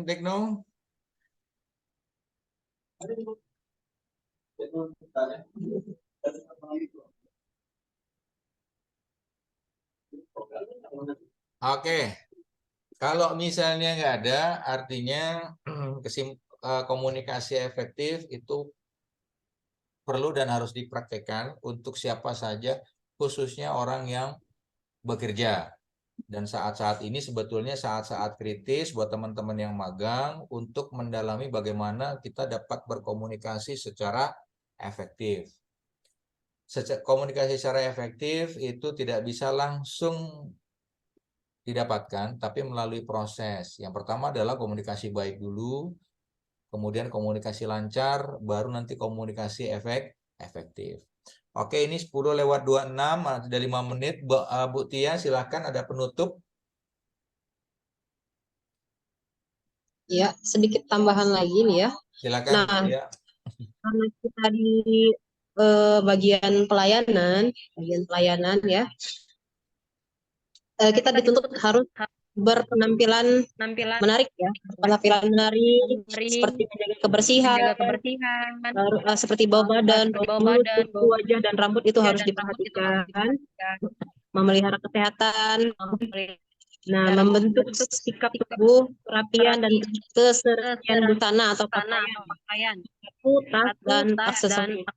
Oke. Kalau misalnya nggak ada, artinya komunikasi efektif itu perlu dan harus dipraktekkan untuk siapa saja, khususnya orang yang bekerja. Dan saat-saat ini sebetulnya saat-saat kritis buat teman-teman yang magang untuk mendalami bagaimana kita dapat berkomunikasi secara efektif. Komunikasi secara efektif itu tidak bisa langsung didapatkan, tapi melalui proses. Yang pertama adalah komunikasi baik dulu, kemudian komunikasi lancar, baru nanti komunikasi efektif. Oke, ini 10:26, ada 5 menit. Bu Tia, silahkan ada penutup. Ya, sedikit tambahan lagi nih ya. Silakan, Nah, Bu Tia. karena kita di bagian pelayanan ya, kita dituntut harus berpenampilan menarik ya, penampilan menarik seperti menjaga kebersihan, seperti bau badan, bau mulut, kuku, wajah dan rambut itu harus diperhatikan, memelihara kesehatan. Nah, membentuk sikap tubuh, kerapian dan keserasian busana atau pakaian, tas dan aksesoris.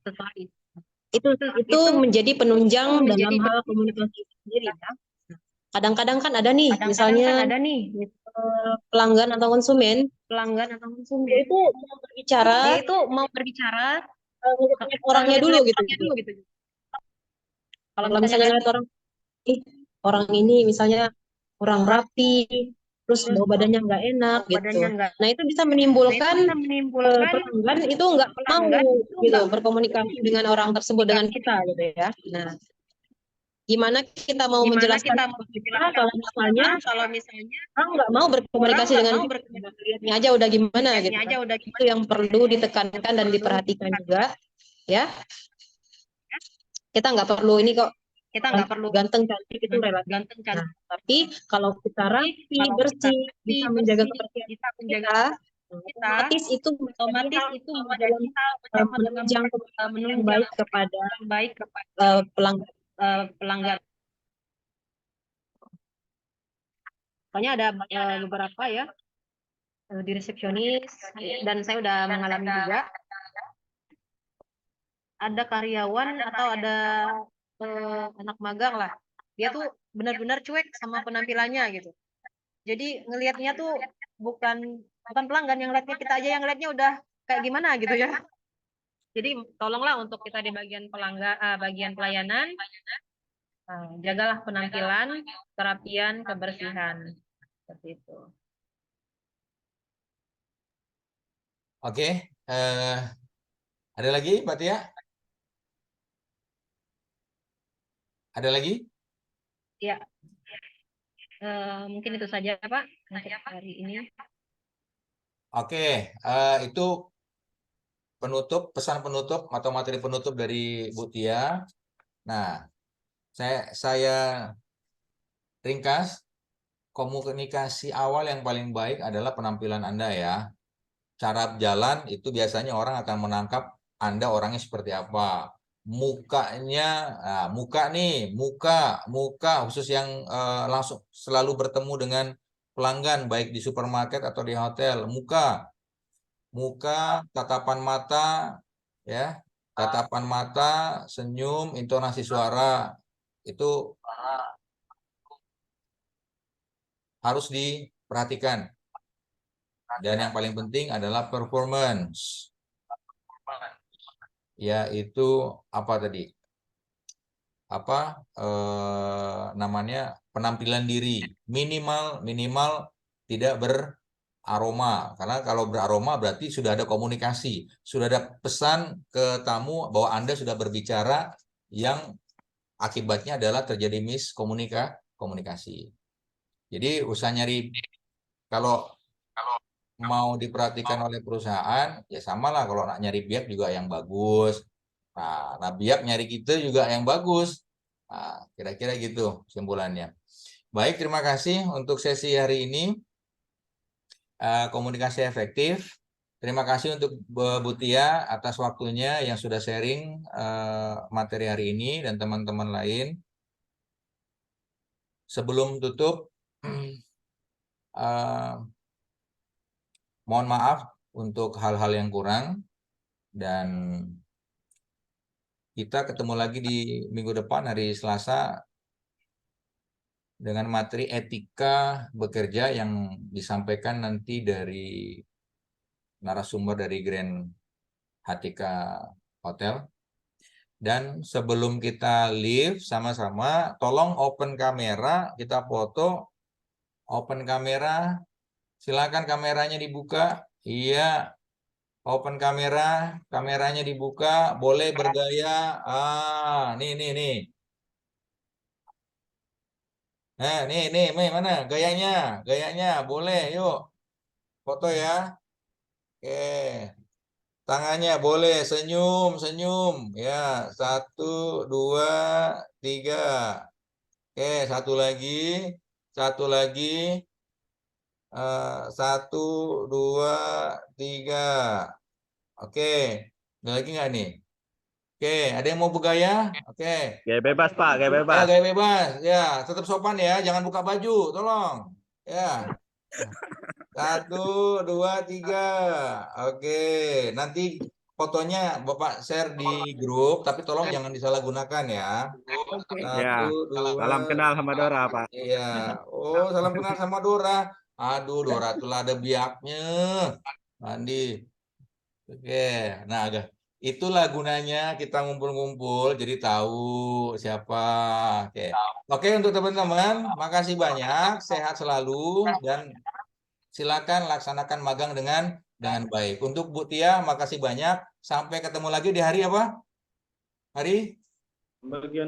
Itu menjadi penunjang dalam hal komunikasi sendiri ya. Kadang-kadang kan ada nih, misalnya pelanggan atau konsumen, dia itu mau berbicara, orangnya dulu gitu. Kalau misalnya lihat orang ini misalnya kurang rapi, terus bau badannya nggak enak gitu. Nah itu bisa menimbulkan pelanggan itu nggak mau gitu berkomunikasi dengan orang tersebut, dengan kita gitu ya. Nah, gimana kita mau menjelaskan kalau misalnya orang nggak mau berkomunikasi dengan kita, lihatnya aja udah gimana gitu. Itu yang perlu ditekankan dan diperhatikan juga ya. Kita nggak perlu ini kok. Ganteng cantik itu relatif. Nah, tapi kalau kita rapi, bersih, bisa menjaga kebersihan kita, otomatis itu menunjang baik kepada pelanggan. Pokoknya ada beberapa ya di resepsionis, dan saya udah mengalami juga. Ada karyawan atau ada anak magang lah, dia tuh benar-benar cuek sama penampilannya gitu. Jadi ngelihatnya tuh bukan pelanggan yang lihatnya, kita aja yang lihatnya udah kayak gimana gitu ya. Jadi tolonglah untuk kita di bagian bagian pelayanan, jagalah penampilan, kerapian, kebersihan, seperti itu. Oke, ada lagi Mbak Tia? Ada lagi? Ya, mungkin itu saja Pak untuk hari ini. Oke, itu pesan penutup atau materi penutup dari Bu Tia. Nah, saya ringkas. komunikasi awal yang paling baik adalah penampilan Anda ya. Cara jalan itu biasanya orang akan menangkap Anda orangnya seperti apa. Mukanya, muka nih, muka khusus yang langsung selalu bertemu dengan pelanggan baik di supermarket atau di hotel. Muka, tatapan mata, ya, tatapan mata, senyum, intonasi suara itu harus diperhatikan. Dan yang paling penting adalah performance, yaitu apa tadi? Namanya penampilan diri minimal tidak beraroma, karena kalau beraroma berarti sudah ada komunikasi, sudah ada pesan ke tamu bahwa Anda sudah berbicara yang akibatnya adalah terjadi miskomunikasi. Jadi usah nyari, kalau mau diperhatikan oleh perusahaan ya sama lah, kalau nak nyari biak juga yang bagus. Nah, biak nyari kita juga yang bagus. Nah, kira-kira gitu kesimpulannya. Baik, terima kasih untuk sesi hari ini. Komunikasi efektif. Terima kasih untuk Bu Tia atas waktunya yang sudah sharing materi hari ini dan teman-teman lain. Sebelum tutup, mohon maaf untuk hal-hal yang kurang, dan kita ketemu lagi di minggu depan hari Selasa dengan materi etika bekerja yang disampaikan nanti dari narasumber dari Grand Hatika Hotel. Dan sebelum kita leave sama-sama, tolong open kamera, kita foto. Open kamera, silakan kameranya dibuka. Iya, open kamera, kameranya dibuka, boleh bergaya. Nih. Nah, nih, mana gayanya? Gayanya boleh, yuk. Foto ya. Oke. Tangannya boleh, senyum. Ya, 1, 2, 3. Oke, satu lagi. 1, 2, 3. Oke, ada lagi nggak nih? Oke, ada yang mau bergaya? Oke. Gaya bebas, Pak, gaya Ya, bebas. gaya bebas. Ya, tetap sopan ya, jangan buka baju, tolong. Ya. 1, 2, 3. Oke, nanti fotonya Bapak share di grup, tapi tolong jangan disalahgunakan ya. Ya, 1, 2. salam kenal sama Dora, Pak. Iya. Oh, salam kenal sama Dora. Aduh, Dora tuh ada biaknya. Mandi. Oke, nah itulah gunanya kita ngumpul-ngumpul, jadi tahu siapa. Oke, untuk teman-teman, makasih banyak, sehat selalu, dan silakan laksanakan magang dengan baik. Untuk Bu Tia, makasih banyak. Sampai ketemu lagi di hari apa? Hari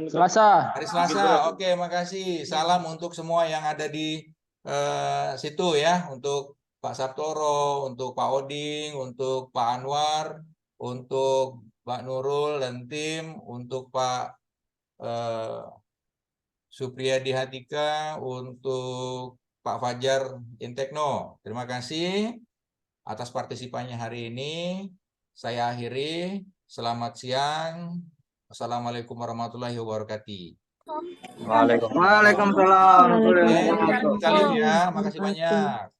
Selasa. Selasa. Oke, makasih. Salam untuk semua yang ada di situ ya, untuk Pak Sabtoro, untuk Pak Oding, untuk Pak Anwar, untuk Pak Nurul dan tim, untuk Pak Supriyadi Hatika, untuk Pak Fajar Intekno. Terima kasih atas partisipannya hari ini. Saya akhiri. Selamat siang. Assalamualaikum warahmatullahi wabarakatuh. Waalaikumsalam. Oke, ya, makasih banyak.